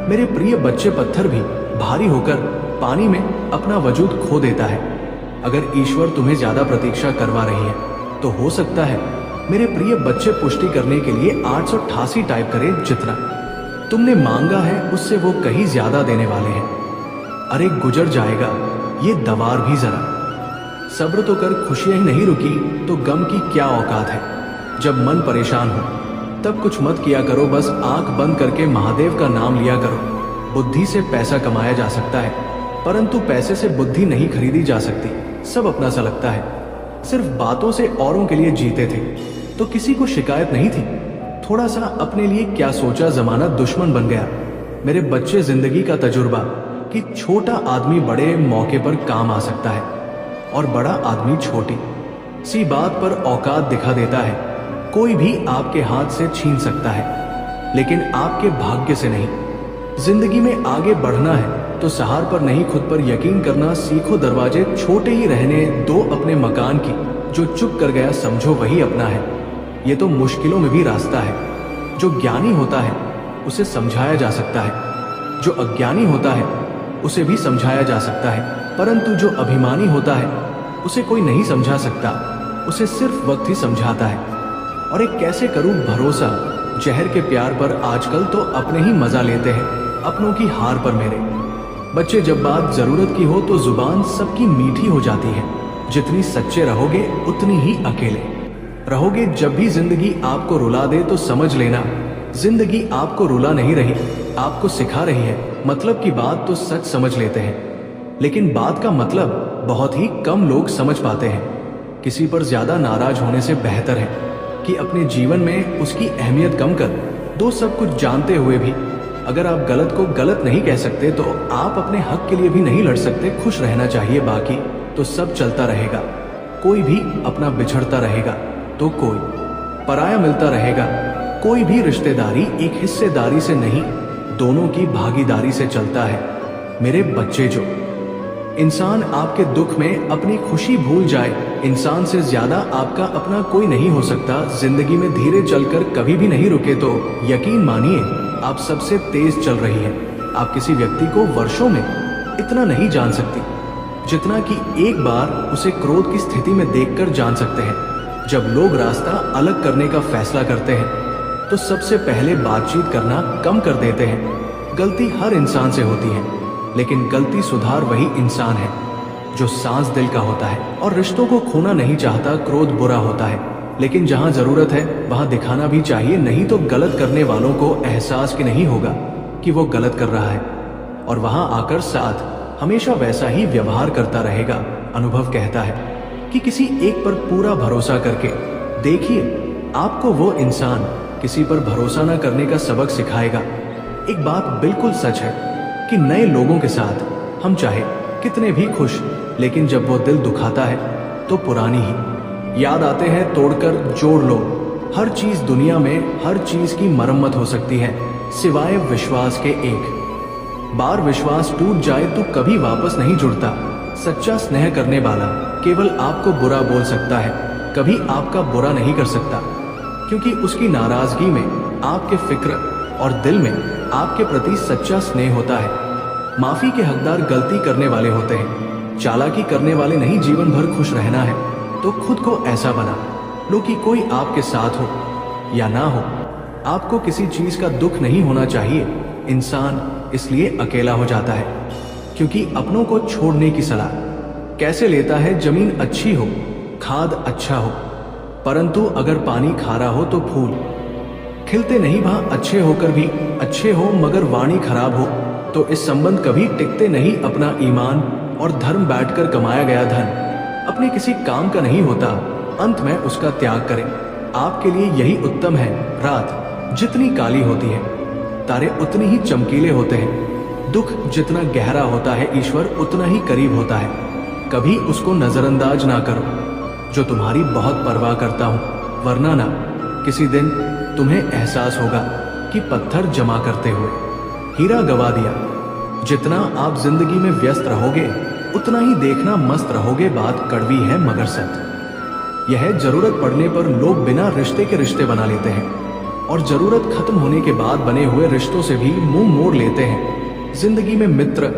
S1: मेरे प्रिय बच्चे, पत्थर भी भारी होकर पानी में अपना वजूद खो देता है। अगर ईश्वर तुम्हें ज्यादा प्रतीक्षा करवा रही है तो हो सकता है मेरे प्रिय बच्चे पुष्टि करने के लिए 888 टाइप करें। जितना तुमने मांगा है उससे वो कहीं ज्यादा देने वाले हैं। अरे गुजर जाएगा ये दवार भी जरा सब्र तो कर। खुशियां ही नहीं रुकी तो गम की क्या औकात है। जब मन परेशान हो तब कुछ मत किया करो, बस आंख बंद करके महादेव का नाम लिया करो। बुद्धि से पैसा कमाया जा सकता है परंतु पैसे से बुद्धि नहीं खरीदी जा सकती। सब अपना सा लगता है। सिर्फ बातों से औरों के लिए जीते थे तो किसी को शिकायत नहीं थी। थोड़ा सा अपने लिए क्या सोचा, जमाना दुश्मन बन गया। मेरे बच्चे, जिंदगी का तजुर्बा कि छोटा आदमी बड़े मौके पर काम आ सकता है और बड़ा आदमी छोटी सी बात पर औकात दिखा देता है। कोई भी आपके हाथ से छीन सकता है लेकिन आपके भाग्य से नहीं। जिंदगी में आगे बढ़ना है तो सहार पर नहीं खुद पर यकीन करना सीखो। दरवाजे छोटे ही रहने दो अपने मकान की, जो चुप कर गया समझो वही अपना है। ये तो मुश्किलों में भी रास्ता है। जो ज्ञानी होता है उसे समझाया जा सकता है, जो अज्ञानी होता है उसे भी समझाया जा सकता है, परंतु जो अभिमानी होता है उसे कोई नहीं समझा सकता, उसे सिर्फ वक्त ही समझाता है। और एक कैसे करूं भरोसा जहर के प्यार पर, आजकल तो अपने ही मजा लेते हैं अपनों की हार पर। मेरे बच्चे, जब बात जरूरत की हो तो जुबान सबकी मीठी हो जाती है। जितनी सच्चे रहोगे उतनी ही अकेले रहोगे। जब भी जिंदगी आपको रुला दे तो समझ लेना जिंदगी आपको रुला नहीं रही, आपको सिखा रही है। मतलब की बात तो सच समझ लेते हैं लेकिन बात का मतलब बहुत ही कम लोग समझ पाते हैं। किसी पर ज्यादा नाराज होने से बेहतर है कि अपने जीवन में उसकी अहमियत कम कर दो। सब कुछ जानते हुए भी अगर आप गलत को गलत नहीं कह सकते तो आप अपने हक के लिए भी नहीं लड़ सकते। खुश रहना चाहिए, बाकी तो सब चलता रहेगा। कोई भी अपना बिछड़ता रहेगा तो कोई पराया मिलता रहेगा। कोई भी रिश्तेदारी एक हिस्सेदारी से नहीं, दोनों की भागीदारी से चलता है। मेरे बच्चे, जो इंसान आपके दुख में अपनी खुशी भूल जाए, इंसान से ज्यादा आपका अपना कोई नहीं हो सकता। जिंदगी में धीरे चलकर कभी भी नहीं रुके तो यकीन मानिए आप सबसे तेज चल रही है। आप किसी व्यक्ति को वर्षों में इतना नहीं जान सकती जितना कि एक बार उसे क्रोध की स्थिति में देखकर जान सकते हैं। जब लोग रास्ता अलग करने का फैसला करते हैं तो सबसे पहले बातचीत करना कम कर देते हैं। गलती हर इंसान से होती है लेकिन गलती सुधार वही इंसान है जो सांस दिल का होता है और रिश्तों को खोना नहीं चाहता। क्रोध बुरा होता है लेकिन जहां जरूरत है वहां दिखाना भी चाहिए, नहीं तो गलत करने वालों को एहसास कि नहीं होगा कि वो गलत कर रहा है और वहां आकर साथ हमेशा वैसा ही व्यवहार करता रहेगा। अनुभव कहता है कि किसी एक पर पूरा भरोसा करके देखिए, आपको वो इंसान किसी पर भरोसा न करने का सबक सिखाएगा। एक बात बिल्कुल सच है कि नए लोगों के साथ हम चाहे कितने भी खुश, लेकिन जब वो दिल दुखाता है तो पुरानी ही याद आते हैं तोड़कर जोड़ लो। हर चीज दुनिया में, हर चीज की मरम्मत हो सकती है सिवाय विश्वास के। एक बार विश्वास टूट जाए तो कभी वापस नहीं जुड़ता। सच्चा स्नेह करने वाला केवल आपको बुरा बोल सकता है, कभी आपका बुरा नहीं कर सकता, क्योंकि उसकी नाराजगी में आपके फिक्र और दिल में आपके प्रति सच्चा स्नेह होता है। माफी के हकदार गलती करने वाले होते हैं, चालाकी करने वाले नहीं। जीवन भर खुश रहना है तो खुद को ऐसा बना लो कि कोई आपके साथ हो या ना हो, आपको किसी चीज का दुख नहीं होना चाहिए। इंसान इसलिए अकेला हो जाता है क्योंकि अपनों को छोड़ने की सलाह कैसे लेता है। जमीन अच्छी हो, खाद अच्छा हो, परंतु अगर पानी खारा हो तो फूल खिलते नहीं। वहां अच्छे होकर भी अच्छे हो मगर वाणी खराब हो तो इस संबंध कभी टिकते नहीं। अपना ईमान और धर्म बैठकर कमाया गया धन अपने किसी काम का नहीं होता, अंत में उसका त्याग करें। आपके लिए यही उत्तम है। रात जितनी काली होती है तारे उतने ही चमकीले होते हैं। दुख जितना गहरा होता है ईश्वर उतना ही करीब होता है। कभी उसको नजरअंदाज ना करो जो तुम्हारी बहुत परवाह करता हूं, वरना ना किसी दिन तुम्हें एहसास होगा कि पत्थर जमा करते हुए हीरा गवा दिया। जितना आप जिंदगी में व्यस्त रहोगे उतना ही देखना मस्त रहोगे। बात कड़वी है मगर सत्य यह है, जरूरत पड़ने पर लोग बिना रिश्ते के रिश्ते बना लेते हैं और जरूरत खत्म होने के बाद बने हुए रिश्तों से भी मुंह मोड़ लेते हैं। जिंदगी में मित्र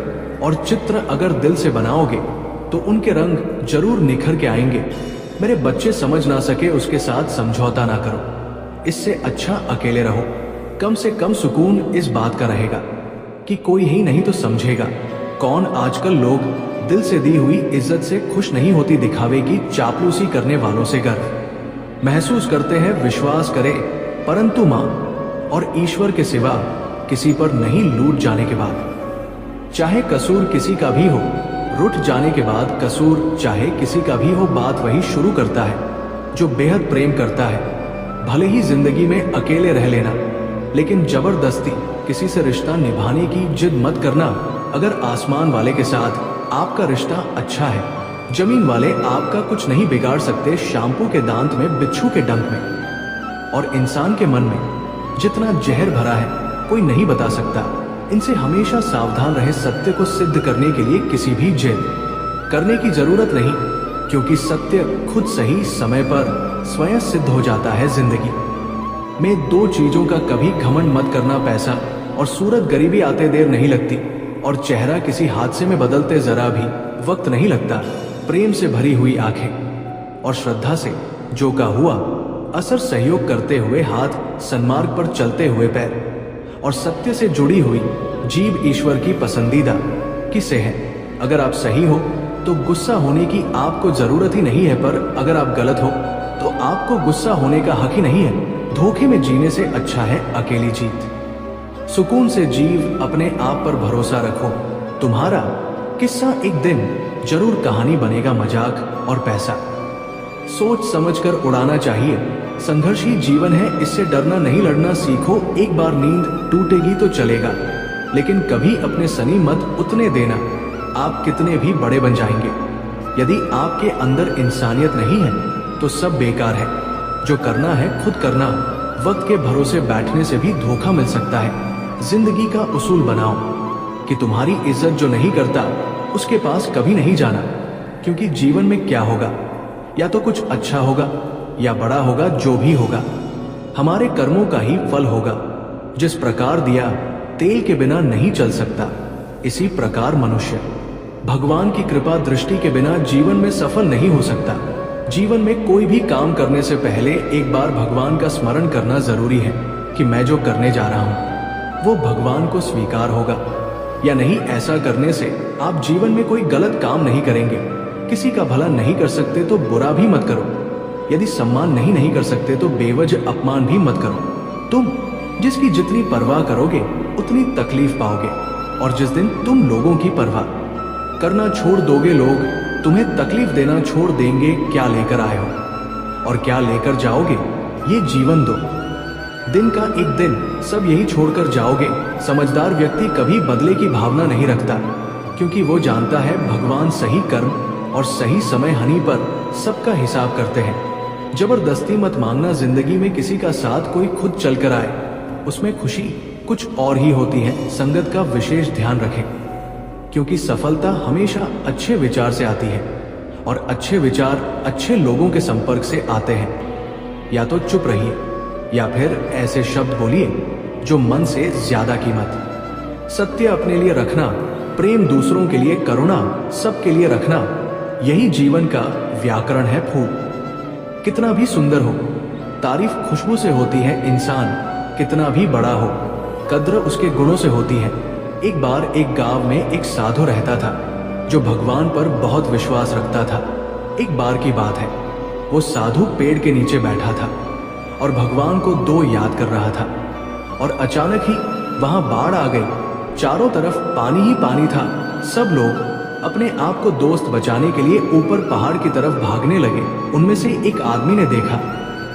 S1: और चित्र अगर दिल से बनाओगे तो उनके रंग जरूर निखर के आएंगे। मेरे बच्चे समझ ना सके उसके साथ समझौता ना करो, इससे अच्छा अकेले रहो। कम से कम सुकून इस बात का रहेगा कि कोई ही नहीं तो समझेगा कौन। आजकल लोग दिल से दी हुई इज्जत से खुश नहीं होती, दिखावे की चापलूसी करने वालों से गर्व महसूस करते हैं। विश्वास करें परंतु मां और ईश्वर के सिवा किसी पर नहीं लूट जाने के बाद। चाहे कसूर किसी का भी हो, रुठ जाने के बाद कसूर चाहे किसी का भी हो, बात वही शुरू करता है जो बेहद प्रेम करता है। भले ही जिंदगी में अकेले रह लेना, लेकिन जबरदस्ती किसी से रिश्ता निभाने की जिद मत करना। अगर आसमान वाले के साथ आपका रिश्ता अच्छा है, जमीन वाले आपका कुछ नहीं बिगाड़ सकते। शैम्पू के दांत में, बिच्छू के डंक में और इंसान के मन में जितना जहर भरा है कोई नहीं बता सकता। इनसे हमेशा सावधान रहे। सत्य को सिद्ध करने के लिए किसी भी जिद करने की जरूरत नहीं, क्योंकि सत्य खुद सही समय पर स्वयं सिद्ध हो जाता है। जिंदगी में दो चीजों का कभी घमंड मत करना, पैसा और सूरत। गरीबी आते देर नहीं लगती और चेहरा किसी हादसे में बदलते जरा भी वक्त नहीं लगता। प्रेम से भरी हुई आंखें और श्रद्धा से जो का हुआ असर, सहयोग करते हुए हाथ, सन्मार्ग पर चलते हुए पैर और सत्य से जुड़ी हुई जीव ईश्वर की पसंदीदा किसे है। अगर आप सही हो तो गुस्सा होने की आपको जरूरत ही नहीं है, पर अगर आप गलत हो तो आपको गुस्सा होने का हक ही नहीं है। धोखे में जीने से अच्छा है अकेली जीत। सुकून से जीव, अपने आप पर भरोसा रखो। तुम्हारा किस्सा एक दिन जरूर कहानी बनेगा। मजाक और पैसा सोच समझकर उड़ाना चाहिए। संघर्ष ही जीवन है, इससे डरना नहीं, लड़ना सीखो। एक बार नींद टूटेगी तो चलेगा, लेकिन कभी अपने सनी मत उतने देना, आप कितने भी बड़े बन जाएंगे। यदि आपके अंदर इंसानियत नहीं है तो सब बेकार है। जो करना है खुद करना। वक्त के भरोसे बैठने से भी धोखा मिल सकता है। जिंदगी का उसूल बनाओ कि तुम्हारी इज्जत जो नहीं करता उसके पास कभी नहीं जाना, क्योंकि जीवन में क्या होगा, या तो कुछ अच्छा होगा या बड़ा होगा। जो भी होगा हमारे कर्मों का ही फल होगा। जिस प्रकार दिया तेल के बिना नहीं चल सकता, इसी प्रकार मनुष्य भगवान की कृपा दृष्टि के बिना जीवन में सफल नहीं हो सकता। जीवन में कोई भी काम करने से पहले एक बार भगवान का स्मरण करना जरूरी है कि मैं जो करने जा रहा हूं वो भगवान को स्वीकार होगा या नहीं। ऐसा करने से आप जीवन में कोई गलत काम नहीं करेंगे। किसी का भला नहीं कर सकते तो बुरा भी मत करो। यदि सम्मान नहीं कर सकते तो बेवजह अपमान भी मत करो। तुम जिसकी जितनी परवाह करोगे उतनी तकलीफ पाओगे, और जिस दिन तुम लोगों की परवाह करना छोड़ दोगे, लोग तुम्हें तकलीफ देना छोड़ देंगे। क्या लेकर आए हो और क्या लेकर जाओगे, ये जीवन दो दिन का एक दिन सब यही छोड़कर जाओगे। समझदार व्यक्ति कभी बदले की भावना नहीं रखता, क्योंकि वो जानता है भगवान सही कर्म और सही समय हानि पर सबका हिसाब करते हैं। जबरदस्ती मत मांगना। जिंदगी में किसी का साथ कोई खुद चल कर आए, उसमें खुशी कुछ और ही होती है। संगत का विशेष ध्यान रखें, क्योंकि सफलता हमेशा अच्छे विचार से आती है और अच्छे विचार अच्छे लोगों के संपर्क से आते हैं। या तो चुप रहिए या फिर ऐसे शब्द बोलिए जो मन से ज्यादा कीमत। सत्य अपने लिए रखना, प्रेम दूसरों के लिए, करुणा सबके लिए रखना, यही जीवन का व्याकरण है। फूल कितना भी सुंदर हो, तारीफ खुशबू से होती है। इंसान कितना भी बड़ा हो, कद्र उसके गुणों से होती है। एक बार एक गांव में एक साधु रहता था जो भगवान पर बहुत विश्वास रखता था। एक बार की बात है, वो साधु पेड़ के नीचे बैठा था और भगवान को दो याद कर रहा था और अचानक ही वहां बाढ़ आ गई। चारों तरफ पानी ही पानी था। सब लोग अपने आप को दोस्त बचाने के लिए ऊपर पहाड़ की तरफ भागने लगे। उनमें से एक आदमी ने देखा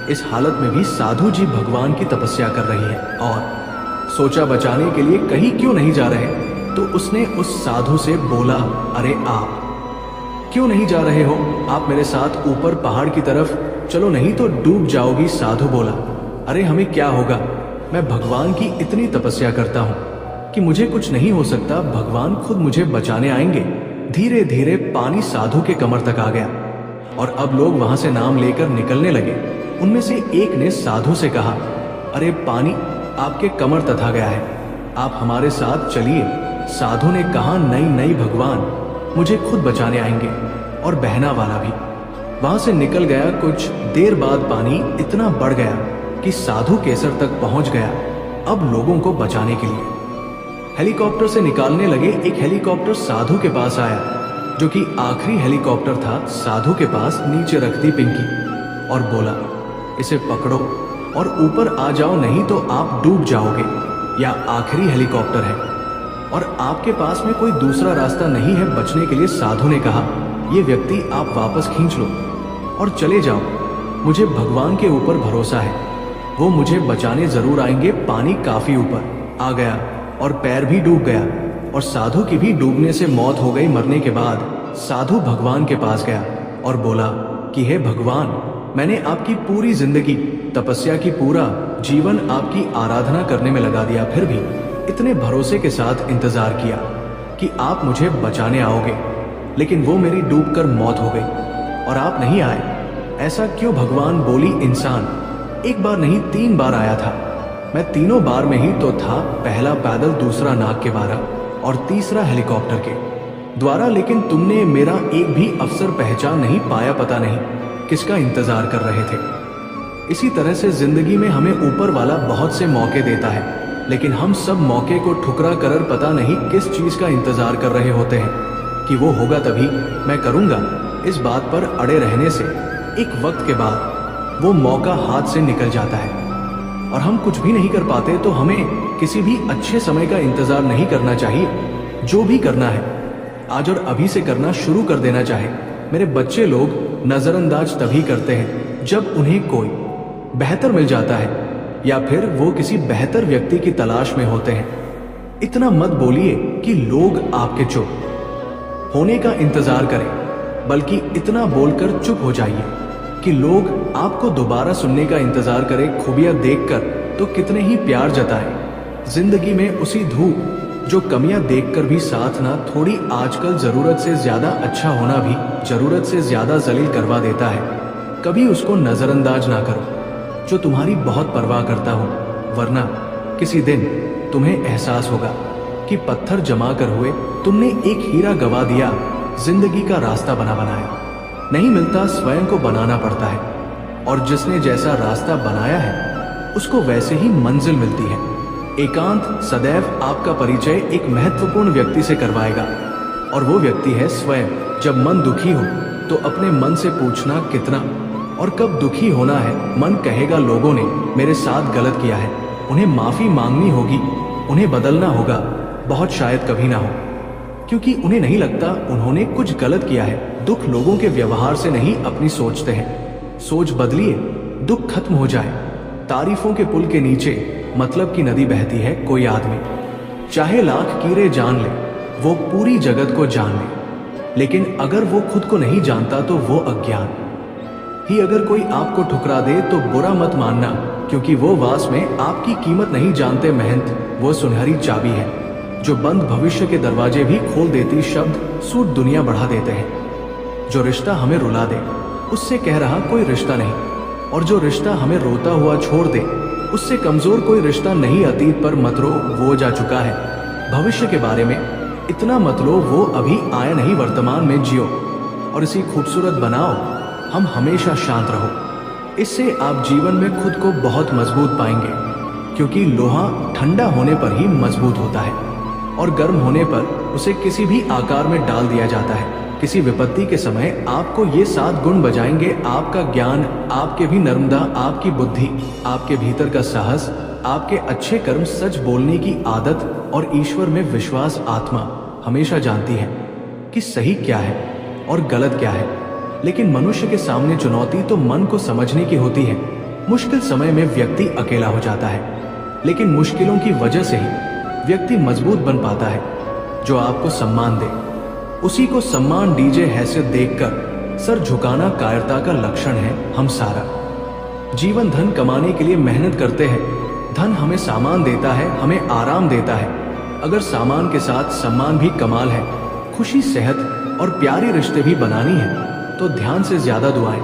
S1: इस हालत में भी साधु जी भगवान की तपस्या कर रही है और सोचा बचाने के लिए कहीं क्यों नहीं जा रहे। तो उसने उस साधु से बोला, अरे आप क्यों नहीं जा रहे हो? आप मेरे साथ ऊपर पहाड़ की तरफ चलो, नहीं तो डूब जाओगी। साधु बोला, अरे हमें क्या होगा, मैं भगवान की इतनी तपस्या करता हूँ कि मुझे कुछ नहीं हो सकता। भगवान खुद मुझे बचाने आएंगे। धीरे धीरे पानी साधु के कमर तक आ गया और अब लोग वहां से नाम लेकर निकलने लगे। उनमें से एक ने साधु से कहा, अरे पानी आपके कमर तक आ गया है, आप हमारे साथ चलिए। साधु ने कहा, नहीं नहीं भगवान मुझे खुद बचाने आएंगे। और बहना वाला भी वहां से निकल गया। कुछ देर बाद पानी इतना बढ़ गया कि साधु केसर तक पहुंच गया। अब लोगों को बचाने के लिए हेलीकॉप्टर से निकालने लगे। एक हेलीकॉप्टर साधु के पास आया, जो कि आखिरी हेलीकॉप्टर था। साधु के पास नीचे रख दी पिंकी और बोला, इसे पकड़ो और ऊपर आ जाओ, नहीं तो आप डूब जाओगे। यह आखिरी हेलीकॉप्टर है और आपके पास में कोई दूसरा रास्ता नहीं है बचने के लिए। साधु ने कहा, ये व्यक्ति आप वापस खींच लो और चले जाओ। मुझे भगवान के ऊपर भरोसा है, वो मुझे बचाने जरूर आएंगे। पानी काफी ऊपर आ गया और पैर भी डूब गया और साधु की भी डूबने से मौत हो गई। मरने के बाद साधु भगवान के पास गया और बोला कि हे भगवान, मैंने आपकी पूरी जिंदगी तपस्या की, पूरा जीवन आपकी आराधना करने में लगा दिया, फिर भी इतने भरोसे के साथ इंतजार किया कि आप मुझे बचाने आओगे, लेकिन वो मेरी डूबकर मौत हो गई और आप नहीं आए। ऐसा क्यों भगवान? बोली, इंसान एक बार नहीं 3 बार आया था। मैं तीनों बार में ही तो था, पहला पैदल, दूसरा नाग के द्वारा और तीसरा हेलीकॉप्टर के द्वारा, लेकिन तुमने मेरा एक भी अवसर पहचान नहीं पाया। पता नहीं किसका इंतजार कर रहे थे। इसी तरह से जिंदगी में हमें ऊपर वाला बहुत से मौके देता है, लेकिन हम सब मौके को ठुकरा कर पता नहीं किस चीज का इंतजार कर रहे होते हैं कि वो होगा तभी मैं करूंगा। इस बात पर अड़े रहने से एक वक्त के बाद वो मौका हाथ से निकल जाता है और हम कुछ भी नहीं कर पाते। तो हमें किसी भी अच्छे समय का इंतजार नहीं करना चाहिए। जो भी करना है आज और अभी से करना शुरू कर देना चाहिए। मेरे बच्चे लोग नजरअंदाज तभी करते हैं जब उन्हें कोई बेहतर मिल जाता है या फिर वो किसी बेहतर व्यक्ति की तलाश में होते हैं। इतना मत बोलिए कि लोग आपके चुप होने का इंतजार करें, बल्कि इतना बोलकर चुप हो जाइए कि लोग आपको दोबारा सुनने का इंतजार करें। खूबियां देखकर तो कितने ही प्यार जताएं। जिंदगी में उसी धूप जो कमियां देखकर भी साथ ना, थोड़ी आजकल जरूरत से ज्यादा अच्छा होना भी जरूरत से ज्यादा जलील करवा देता है। कभी उसको नजरअंदाज ना करो जो तुम्हारी बहुत परवाह करता हो, वरना किसी दिन तुम्हें एहसास होगा कि पत्थर जमा कर हुए तुमने एक हीरा गवा दिया। जिंदगी का रास्ता बना बनाया नहीं मिलता, स्वयं को बनाना पड़ता है और जिसने जैसा रास्ता बनाया है उसको वैसे ही मंजिल मिलती है। एकांत सदैव आपका परिचय एक महत्वपूर्ण व्यक्ति से करवाएगा और वो व्यक्ति है स्वयं। जब मन दुखी हो तो अपने मन से पूछना कितना और कब दुखी होना है। मन कहेगा लोगों ने मेरे साथ गलत किया है, उन्हें माफी मांगनी होगी, उन्हें बदलना होगा। बहुत शायद कभी ना हो, क्योंकि उन्हें नहीं लगता उन्होंने कुछ गलत किया है। दुख लोगों के व्यवहार से नहीं अपनी सोचते हैं। सोच बदलिए, दुख खत्म हो जाए। तारीफों के पुल के नीचे मतलब की नदी बहती है। कोई आदमी चाहे लाख कीड़े जान ले, वो पूरी जगत को जान ले, लेकिन अगर वो खुद को नहीं जानता तो वो अज्ञान ही। अगर कोई आपको ठुकरा दे तो बुरा मत मानना, क्योंकि वो वास में आपकी कीमत नहीं जानते महंत। वो सुनहरी चाबी है जो बंद भविष्य के दरवाजे भी खोल देती शब्द सूट दुनिया बढ़ा देते हैं। जो रिश्ता हमें रुला दे उससे कह रहा कोई रिश्ता नहीं, और जो रिश्ता हमें रोता हुआ छोड़ दे उससे कमजोर कोई रिश्ता नहीं। अतीत पर मत रो, वो जा चुका है। भविष्य के बारे में इतना मत लो, वो अभी आया नहीं। वर्तमान में जियो और इसी खूबसूरत बनाओ। हम हमेशा शांत रहो, इससे आप जीवन में खुद को बहुत मजबूत पाएंगे, क्योंकि लोहा ठंडा होने पर ही मजबूत होता है और गर्म होने पर उसे किसी भी आकार में डाल दिया जाता है। किसी विपत्ति के समय आपको ये 7 गुण बजाएंगे: आपका ज्ञान, आपके भी नर्मदा, आपकी बुद्धि, आपके भीतर का साहस, आपके अच्छे कर्म, सच बोलने की आदत और ईश्वर में विश्वास। आत्मा हमेशा जानती है कि सही क्या है और गलत क्या है, लेकिन मनुष्य के सामने चुनौती तो मन को समझने की होती है। मुश्किल समय में व्यक्ति अकेला हो जाता है, लेकिन मुश्किलों की वजह से ही व्यक्ति मजबूत बन पाता है। जो आपको सम्मान दे उसी को सम्मान दीजिए। हैसियत देखकर सर झुकाना कायरता का लक्षण है। हम सारा जीवन धन कमाने के लिए मेहनत करते हैं। धन हमें सामान देता है, हमें आराम देता है। अगर सामान के साथ सम्मान भी कमाल है, खुशी, सेहत और प्यारी रिश्ते भी बनानी है, तो ध्यान से ज्यादा दुआएं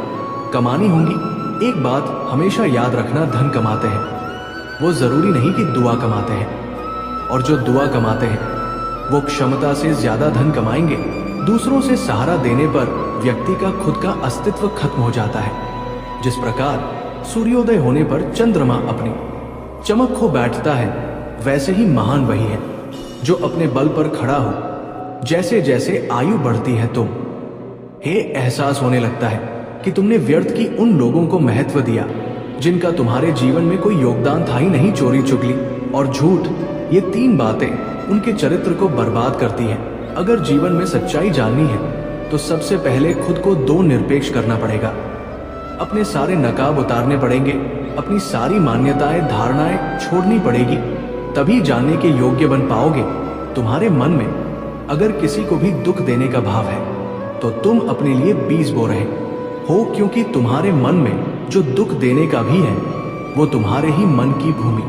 S1: कमानी होंगी। एक बात हमेशा याद रखना, धन कमाते हैं वो जरूरी नहीं कि दुआ कमाते हैं, और जो दुआ कमाते हैं वो क्षमता से ज्यादा धन कमाएंगे। दूसरों से सहारा देने पर व्यक्ति का खुद का अस्तित्व खत्म हो जाता है। जिस प्रकार सूर्योदय होने पर चंद्रमा अपनी चमक खो बैठता है, वैसे ही महान वही है जो अपने बल पर खड़ा हो। जैसे जैसे आयु बढ़ती है हे एहसास होने लगता है कि तुमने व्यर्थ की उन लोगों को महत्व दिया जिनका तुम्हारे जीवन में कोई योगदान था ही नहीं। चोरी, चुगली और झूठ, ये 3 बातें उनके चरित्र को बर्बाद करती हैं। अगर जीवन में सच्चाई जाननी है तो सबसे पहले खुद को 2 निरपेक्ष करना पड़ेगा। अपने सारे नकाब उतारने पड़ेंगे, अपनी सारी मान्यताएं, धारणाएं छोड़नी पड़ेगी, तभी जानने के योग्य बन पाओगे। तुम्हारे मन में अगर किसी को भी दुख देने का भाव है तो तुम अपने लिए बीज बो रहे हो, क्योंकि तुम्हारे मन में जो दुख देने का भी है वो तुम्हारे ही मन की भूमि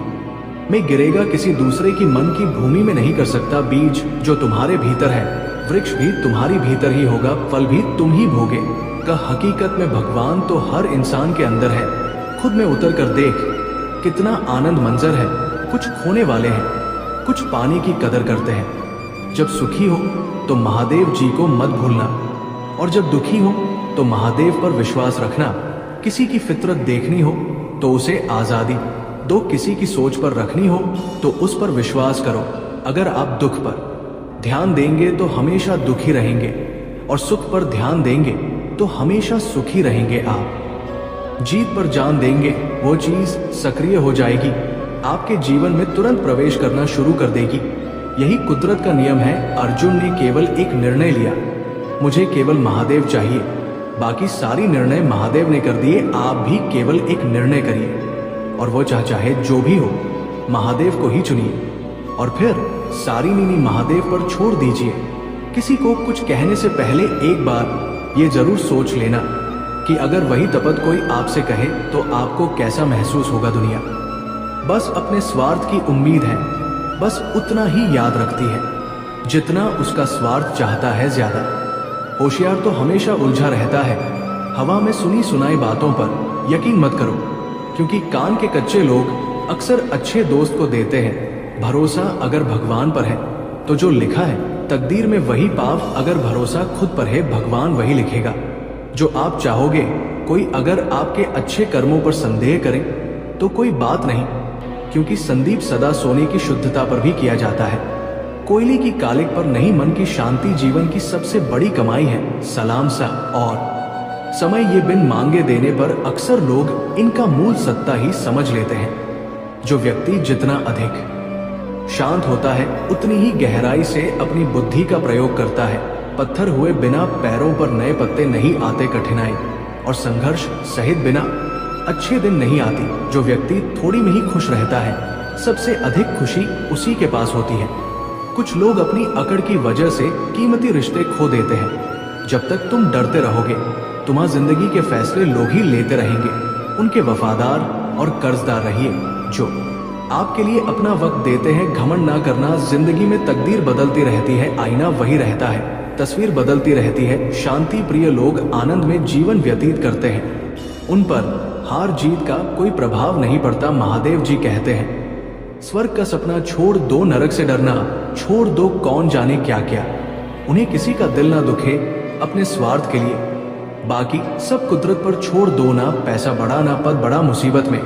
S1: में गिरेगा। किसी दूसरे की मन की भूमि में नहीं कर सकता। बीज जो तुम्हारे भीतर है, वृक्ष भी तुम्हारी भीतर ही होगा, फल भी तुम ही भोगे। का हकीकत में भगवान तो हर इंसान के अंदर है। खुद में उतर कर देख, कितना आनंद मंजर है। कुछ खोने वाले हैं, कुछ पाने की कदर करते हैं। जब सुखी हो तो महादेव जी को मत भूलना, और जब दुखी हो तो महादेव पर विश्वास रखना। किसी की फितरत देखनी हो तो उसे आजादी दो, किसी की सोच पर रखनी हो तो उस पर विश्वास करो। अगर आप दुख पर ध्यान देंगे तो हमेशा दुखी रहेंगे, और सुख पर ध्यान देंगे तो हमेशा सुखी रहेंगे। आप जीत पर जान देंगे, वो चीज सक्रिय हो जाएगी, आपके जीवन में तुरंत प्रवेश करना शुरू कर देगी। यही कुदरत का नियम है। अर्जुन ने केवल एक निर्णय लिया, मुझे केवल महादेव चाहिए। बाकी सारी निर्णय महादेव ने कर दिए। आप भी केवल एक निर्णय करिए, और वो चाहे जो भी हो, महादेव को ही चुनिए, और फिर सारी नीनी महादेव पर छोड़ दीजिए। किसी को कुछ कहने से पहले एक बार ये जरूर सोच लेना कि अगर वही तपत कोई आपसे कहे तो आपको कैसा महसूस होगा। दुनिया बस अपने स्वार्थ की उम्मीद है, बस उतना ही याद रखती है जितना उसका स्वार्थ चाहता है ज्यादा। होशियार तो हमेशा उलझा रहता है। हवा में सुनी सुनाई बातों पर यकीन मत करो, क्योंकि कान के कच्चे लोग अक्सर अच्छे दोस्त को देते हैं। भरोसा अगर भगवान पर है तो जो लिखा है तकदीर में वही पाव। अगर भरोसा खुद पर है, भगवान वही लिखेगा जो आप चाहोगे। कोई अगर आपके अच्छे कर्मों पर संदेह करे तो कोई बात नहीं, क्योंकि संदीप सदा सोने की शुद्धता पर भी किया जाता है, कोयले की कालिक पर नहीं। मन की शांति जीवन की सबसे बड़ी कमाई है। सलाम सा और समय ये बिन मांगे देने पर अक्सर लोग इनका मूल सत्ता ही समझ लेते हैं। जो व्यक्ति जितना अधिक शांत होता है उतनी ही गहराई से अपनी बुद्धि का प्रयोग करता है। पत्थर हुए बिना पैरों पर नए पत्ते नहीं आते। कठिनाई और संघर्ष सहित बिना अच्छे दिन नहीं आती। जो व्यक्ति थोड़ी में ही खुश रहता है, सबसे अधिक खुशी उसी के पास होती है। कुछ लोग अपनी अकड़ की वजह से कीमती रिश्ते खो देते हैं। जब तक तुम डरते रहोगे, तुम्हारी जिंदगी के फैसले लोग ही लेते रहेंगे। उनके वफादार और कर्जदार रहिए जो आपके लिए अपना वक्त देते हैं। घमंड ना करना, जिंदगी में तकदीर बदलती रहती है, आईना वही रहता है, तस्वीर बदलती रहती है। शांति प्रिय लोग आनंद में जीवन व्यतीत करते हैं, उन पर हार जीत का कोई प्रभाव नहीं पड़ता। महादेव जी कहते हैं, स्वर्ग का सपना छोड़ दो, नरक से डरना छोड़ दो, कौन जाने क्या क्या। उन्हें किसी का दिल ना दुखे अपने स्वार्थ के लिए, बाकी सब कुदरत पर छोड़ दो ना। पैसा बड़ा ना पद बड़ा, मुसीबत में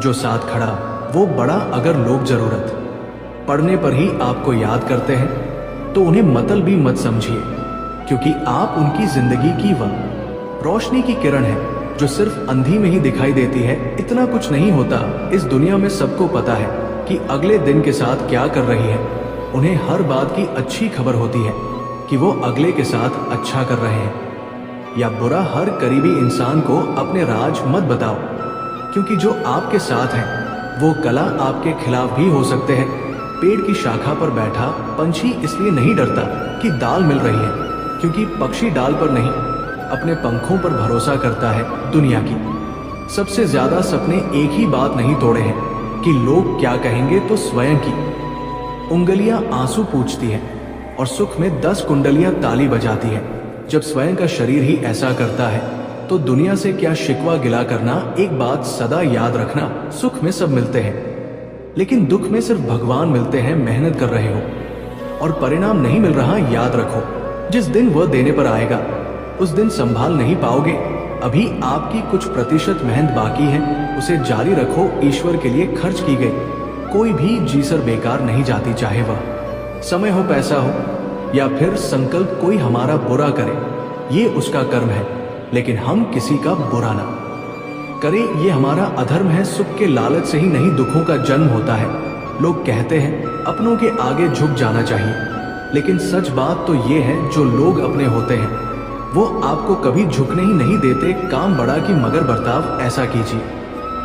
S1: जो साथ खड़ा वो बड़ा। अगर लोग जरूरत पड़ने पर ही आपको याद करते हैं तो उन्हें मतल भी मत समझिए, क्योंकि आप उनकी जिंदगी की वह रोशनी की किरण है जो सिर्फ अंधी में ही दिखाई देती है। इतना कुछ नहीं होता इस दुनिया में, सबको पता है कि अगले दिन के साथ क्या कर रही है। उन्हें हर बात की अच्छी खबर होती है कि वो अगले के साथ अच्छा कर रहे हैं या बुरा। हर करीबी इंसान को अपने राज मत बताओ, क्योंकि जो आपके साथ है वो कला आपके खिलाफ भी हो सकते हैं। पेड़ की शाखा पर बैठा पंछी इसलिए नहीं डरता कि दाल मिल रही है, क्योंकि पक्षी डाल पर नहीं अपने पंखों पर भरोसा करता है। दुनिया की सबसे ज्यादा सपने एक ही बात नहीं तोड़े हैं कि लोग क्या कहेंगे, तो स्वयं की उंगलियां आंसू पूछती है और सुख में 10 कुंडलियां ताली बजाती है। जब स्वयं का शरीर ही ऐसा करता है तो दुनिया से क्या शिकवा गिला करना। एक बात सदा याद रखना, सुख में सब मिलते हैं लेकिन दुख में सिर्फ भगवान मिलते हैं। मेहनत कर रहे हो और परिणाम नहीं मिल रहा, याद रखो जिस दिन वह देने पर आएगा उस दिन संभाल नहीं पाओगे। अभी आपकी कुछ प्रतिशत मेहनत बाकी है, उसे जारी रखो। ईश्वर के लिए खर्च की गई कोई भी जीसर बेकार नहीं जाती, चाहे वह समय हो, पैसा हो या फिर संकल्प कोई हमारा बुरा करे, ये उसका कर्म है, लेकिन हम किसी का बुरा ना करें, ये हमारा अधर्म है। सुख के लालच से ही नहीं दुखों का जन्म होता है। लोग कहते हैं अपनों के आगे झुक जाना चाहिए, लेकिन सच बात तो ये है जो लोग अपने होते हैं वो आपको कभी झुकने ही नहीं देते। काम बड़ा कि मगर बर्ताव ऐसा कीजिए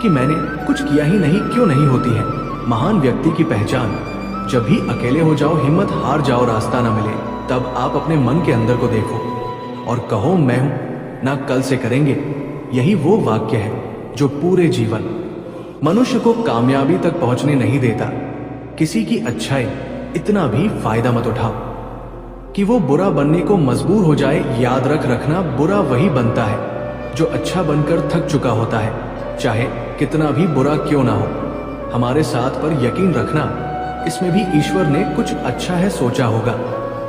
S1: कि मैंने कुछ किया ही नहीं, क्यों नहीं होती है महान व्यक्ति की पहचान। जब भी अकेले हो जाओ, हिम्मत हार जाओ, रास्ता ना मिले, तब आप अपने मन के अंदर को देखो और कहो मैं हूं ना, कल से करेंगे। यही वो वाक्य है जो पूरे जीवन मनुष्य को कामयाबी तक पहुंचने नहीं देता। किसी की अच्छाई इतना भी फायदा मत उठाओ कि वो बुरा बनने को मजबूर हो जाए। याद रखना, बुरा वही बनता है जो अच्छा बनकर थक चुका होता है, चाहे कितना भी बुरा क्यों ना हो। हमारे साथ पर यकीन रखना, इसमें भी ईश्वर ने कुछ अच्छा है सोचा होगा।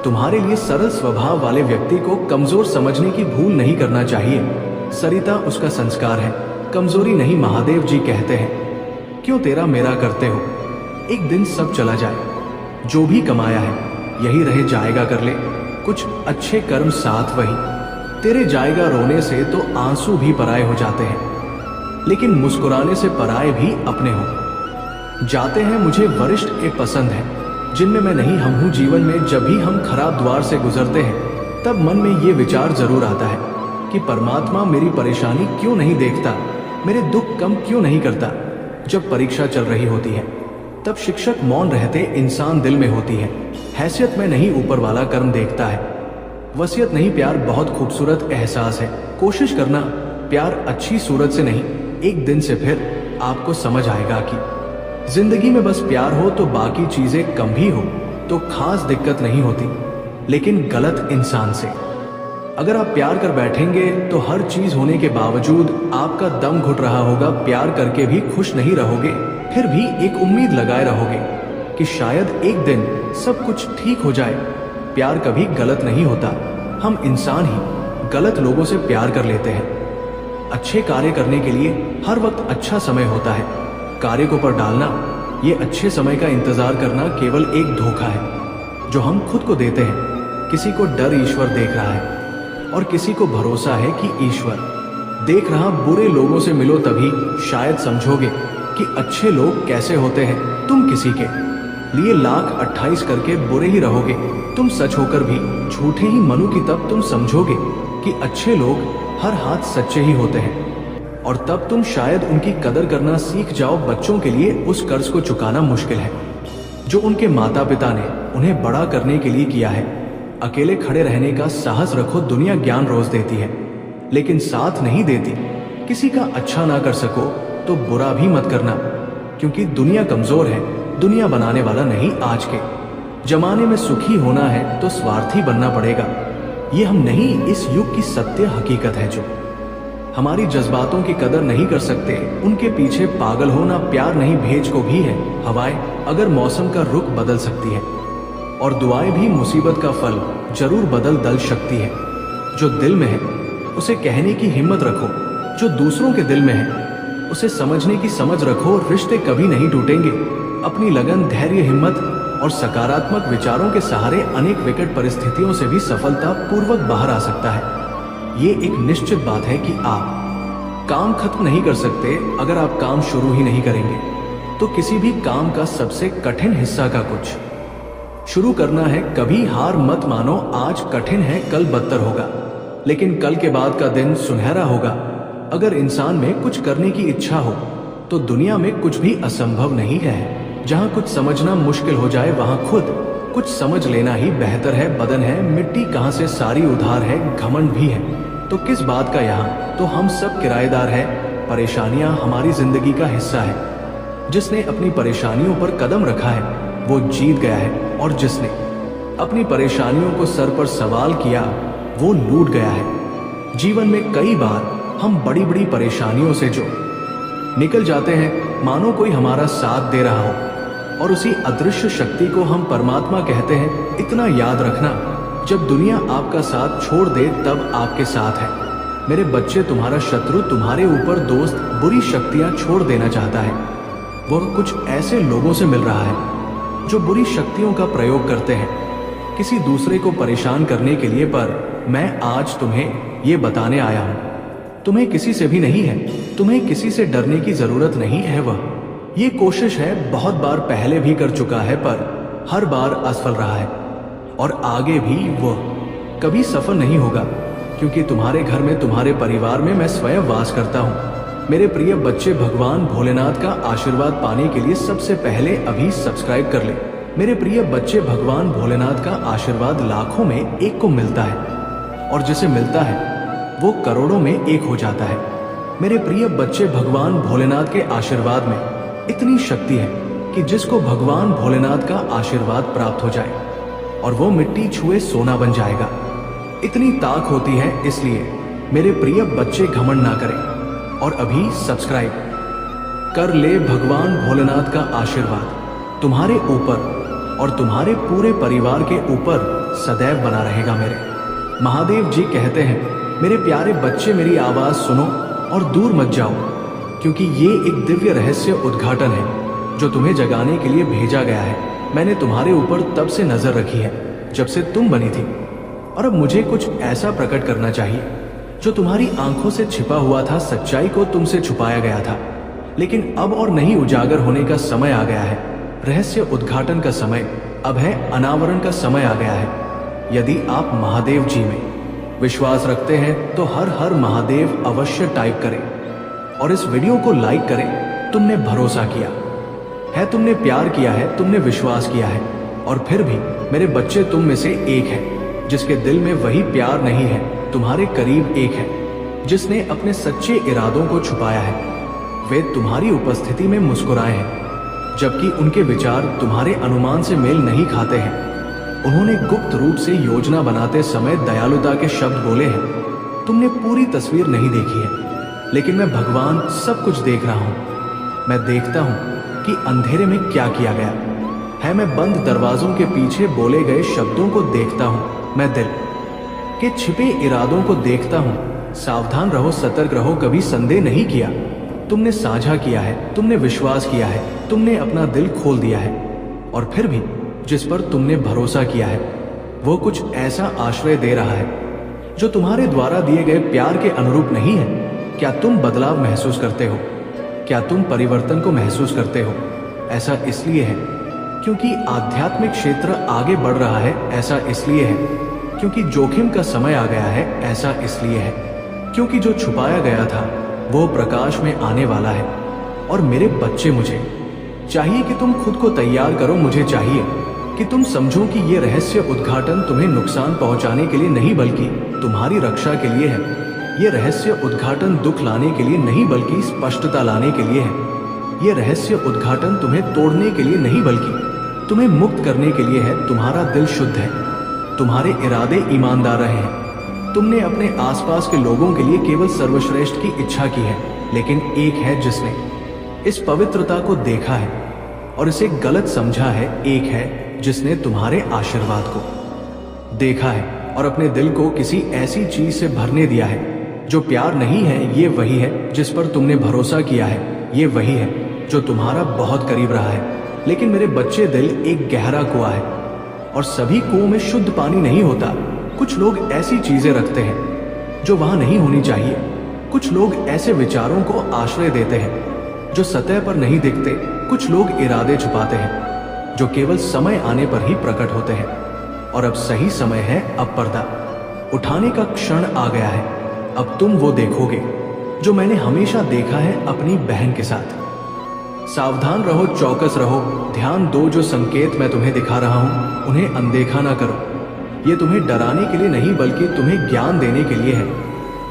S1: तुम्हारे लिए सरल स्वभाव वाले व्यक्ति को कमजोर समझने की भूल नहीं करना चाहिए। सरिता उसका संस्कार है, कमजोरी नहीं। महादेव जी कहते हैं, क्यों तेरा मेरा करते हो, एक दिन सब चला जाए, जो भी कमाया है यही रह जाएगा, कर ले कुछ अच्छे कर्म साथ वही तेरे जाएगा। रोने से तो आंसू भी पराए हो जाते हैं, लेकिन मुस्कुराने से पराए भी अपने हो जाते हैं। मुझे वरिष्ठ के पसंद है जिनमें मैं नहीं हम हूं। जीवन में जब भी हम खराब द्वार से गुजरते हैं तब मन में ये विचार जरूर आता है कि परमात्मा मेरी परेशानी क्यों नहीं देखता, मेरे दुख कम क्यों नहीं करता। जब परीक्षा चल रही होती है तब शिक्षक मौन रहते, इंसान दिल में होती है। हैसियत में नहीं ऊपर वाला कर्म देखता है। वसीयत नहीं, प्यार बहुत खूबसूरत एहसास है। कोशिश करना, प्यार अच्छी सूरत से नहीं, एक दिन से फिर आपको समझ आएगा कि जिंदगी में बस प्यार हो तो बाकी चीजें कम भी हो तो खास दिक्कत नहीं होती, लेकिन गलत इंसान से अगर आप प्यार कर बैठेंगे तो हर चीज होने के बावजूद आपका दम घुट रहा होगा। प्यार करके भी खुश नहीं रहोगे, फिर भी एक उम्मीद लगाए रहोगे कि शायद एक दिन सब कुछ ठीक हो जाए। प्यार कभी गलत नहीं होता, हम इंसान ही गलत लोगों से प्यार कर लेते हैं। अच्छे कार्य करने के लिए हर वक्त अच्छा समय होता है। कार्य को पर डालना, ये अच्छे समय का इंतजार करना केवल एक धोखा है जो हम खुद को देते हैं। किसी को डर ईश्वर देख रहा है और किसी को भरोसा है कि ईश्वर देख रहा। बुरे लोगों से मिलो तभी शायद समझोगे कि अच्छे लोग कैसे होते हैं। तुम किसी के लिए 1,28,000 करके बुरे ही रहोगे, तुम सच होकर भी झूठे ही मनु की, तब तुम समझोगे कि अच्छे लोग हर हाथ सच्चे ही होते हैं और तब तुम शायद उनकी कदर करना सीख जाओ। बच्चों के लिए उस कर्ज को चुकाना मुश्किल है जो उनके माता पिता ने उन्हें बड़ा करने के लिए किया है। अकेले खड़े रहने का साहस रखो, दुनिया ज्ञान रोज देती है लेकिन साथ नहीं देती। किसी का अच्छा ना कर सको तो बुरा भी मत करना, क्योंकि दुनिया कमजोर है, दुनिया बनाने वाला नहीं। आज के जमाने में सुखी होना है तो स्वार्थी बनना पड़ेगा। ये हम नहीं, इस युग की सत्य हकीकत है। जो हमारी जज्बातों की कदर नहीं कर सकते उनके पीछे पागल होना प्यार नहीं, भेज को भी है। हवाएं अगर मौसम का रुख बदल सकती है और दुआएं भी मुसीबत का फल जरूर बदल सकती है। जो दिल में है उसे कहने की हिम्मत रखो, जो दूसरों के दिल में है उसे समझने की समझ रखो। रिश्ते कभी नहीं टूटेंगे। अपनी लगन, धैर्य, हिम्मत और सकारात्मक विचारों के सहारे अनेक विकट परिस्थितियों से भी सफलता पूर्वक बाहर आ सकता है। ये एक निश्चित बात है कि आप काम खत्म नहीं कर सकते अगर आप काम शुरू ही नहीं करेंगे। तो किसी भी काम का सबसे कठिन हिस्सा का कुछ शुरू करना है। कभी हार मत मानो, आज कठिन है कल बदतर होगा, लेकिन कल के बाद का दिन सुनहरा होगा। अगर इंसान में कुछ करने की इच्छा हो तो दुनिया में कुछ भी असंभव नहीं है। जहां कुछ समझना मुश्किल हो जाए वहां खुद कुछ समझ लेना ही बेहतर है। बदन है मिट्टी कहां से सारी उधार है, घमंड भी है तो किस बात का यहाँ। तो हम सब किराएदार है, परेशानियां हमारी जिंदगी का हिस्सा है। जिसने अपनी परेशानियों पर कदम रखा है वो जीत गया है, और जिसने अपनी परेशानियों को सर पर सवाल किया वो लूट गया है। जीवन में कई बार हम बड़ी बड़ी परेशानियों से जो निकल जाते हैं मानो कोई हमारा साथ दे रहा हो, और उसी अदृश्य शक्ति को हम परमात्मा कहते हैं। इतना याद रखना, जब दुनिया आपका साथ छोड़ दे तब आपके साथ है। मेरे बच्चे, तुम्हारा शत्रु तुम्हारे ऊपर दोस्त बुरी शक्तियां छोड़ देना चाहता है। वह कुछ ऐसे लोगों से मिल रहा है जो बुरी शक्तियों का प्रयोग करते हैं किसी दूसरे को परेशान करने के लिए। पर मैं आज तुम्हें ये बताने आया हूं, तुम्हें किसी से भी नहीं है, तुम्हें किसी से डरने की जरूरत नहीं है। वह ये कोशिश है, बहुत बार पहले भी कर चुका है पर हर बार असफल रहा है, और आगे भी वह कभी सफल नहीं होगा, क्योंकि तुम्हारे घर में, तुम्हारे परिवार में मैं स्वयं वास करता हूं। मेरे प्रिय बच्चे, भगवान भोलेनाथ का आशीर्वाद पाने के लिए सबसे पहले अभी सब्सक्राइब कर ले। मेरे प्रिय बच्चे, भगवान भोलेनाथ का आशीर्वाद लाखों में एक को मिलता है, और जिसे मिलता है वो करोड़ों में एक हो जाता है। मेरे प्रिय बच्चे, भगवान भोलेनाथ के आशीर्वाद में इतनी शक्ति है कि जिसको भगवान भोलेनाथ का आशीर्वाद प्राप्त हो जाए और वो मिट्टी छुए सोना बन जाएगा। इतनी ताक होती है, इसलिए मेरे प्रिय बच्चे घमंड ना करें और अभी सब्सक्राइब कर ले। भगवान भोलेनाथ का आशीर्वाद तुम्हारे ऊपर और तुम्हारे पूरे परिवार के ऊपर सदैव बना रहेगा। मेरे महादेव जी कहते हैं, मेरे प्यारे बच्चे, मेरी आवाज सुनो और दूर मत जाओ, क्योंकि ये एक दिव्य रहस्य उद्घाटन है जो तुम्हें जगाने के लिए भेजा गया है। मैंने तुम्हारे ऊपर तब से नजर रखी है जब से तुम बनी थी, और अब मुझे कुछ ऐसा प्रकट करना चाहिए जो तुम्हारी आंखों से छिपा हुआ था। सच्चाई को तुमसे छुपाया गया था, लेकिन अब और नहीं, उजागर होने का समय आ गया है। रहस्य उद्घाटन का समय अब है, अनावरण का समय आ गया है। यदि आप महादेव जी में विश्वास रखते हैं तो हर हर महादेव अवश्य टाइप करें और इस वीडियो को लाइक करें। तुमने भरोसा किया है, तुमने प्यार किया है, तुमने विश्वास किया है, और फिर भी मेरे बच्चे तुम में से एक है जिसके दिल में वही प्यार नहीं है। तुम्हारे करीब एक है जिसने अपने सच्चे इरादों को छुपाया है। वे तुम्हारी उपस्थिति में मुस्कुराए हैं जबकि उनके विचार तुम्हारे अनुमान से मेल नहीं खाते हैं। उन्होंने गुप्त रूप से योजना बनाते समय दयालुता के शब्द बोले हैं। तुमने पूरी तस्वीर नहीं देखी है, लेकिन मैं भगवान सब कुछ देख रहा हूं। मैं देखता हूं कि अंधेरे में क्या किया गया है। मैं बंद दरवाजों के पीछे बोले गए शब्दों को देखता हूं। मैं दिल के छिपे इरादों को देखता हूं। सावधान रहो, सतर्क रहो, कभी संदेह नहीं किया। तुमने साझा किया है, तुमने विश्वास किया है, तुमने अपना दिल खोल दिया है, और फिर भी जिस पर तुमने भरोसा किया है वो कुछ ऐसा आश्रय दे रहा है जो तुम्हारे द्वारा दिए गए प्यार के अनुरूप नहीं है। क्या तुम बदलाव महसूस करते हो? क्या तुम परिवर्तन को महसूस करते हो? ऐसा इसलिए है क्योंकि आध्यात्मिक क्षेत्र आगे बढ़ रहा है। ऐसा इसलिए है क्योंकि जोखिम का समय आ गया है। ऐसा इसलिए है क्योंकि जो छुपाया गया था वो प्रकाश में आने वाला है। और मेरे बच्चे, मुझे चाहिए कि तुम खुद को तैयार करो। मुझे चाहिए कि तुम समझो कि ये रहस्य उद्घाटन तुम्हें नुकसान पहुंचाने के लिए नहीं बल्कि तुम्हारी रक्षा के लिए है। ये रहस्य उद्घाटन दुख लाने के लिए नहीं बल्कि स्पष्टता लाने के लिए है। ये रहस्य उद्घाटन तुम्हें तोड़ने के लिए नहीं बल्कि तुम्हें मुक्त करने के लिए है। तुम्हारा दिल शुद्ध है, तुम्हारे इरादे ईमानदार रहे हैं। तुमने अपने आसपास के लोगों के लिए केवल सर्वश्रेष्ठ की इच्छा की है, लेकिन एक है जिसने इस पवित्रता को देखा है और इसे गलत समझा है। एक है जिसने तुम्हारे आशीर्वाद को देखा है और अपने दिल को किसी ऐसी चीज से भरने दिया है जो प्यार नहीं है। ये वही है जिस पर तुमने भरोसा किया है, ये वही है जो तुम्हारा बहुत करीब रहा है। लेकिन मेरे बच्चे, दिल एक गहरा कुआं है और सभी कुओं में शुद्ध पानी नहीं होता। कुछ लोग ऐसी चीजें रखते हैं जो वहां नहीं होनी चाहिए। कुछ लोग ऐसे विचारों को आश्रय देते हैं जो सतह पर नहीं दिखते। कुछ लोग इरादे छुपाते हैं जो केवल समय आने पर ही प्रकट होते हैं। और अब सही समय है, अब पर्दा उठाने का क्षण आ गया है। अब तुम वो देखोगे जो मैंने हमेशा देखा है अपनी बहन के साथ। सावधान रहो, चौकस रहो, ध्यान दो। जो संकेत मैं तुम्हें दिखा रहा हूं उन्हें अनदेखा ना करो। ये तुम्हें डराने के लिए नहीं बल्कि तुम्हें ज्ञान देने के लिए है।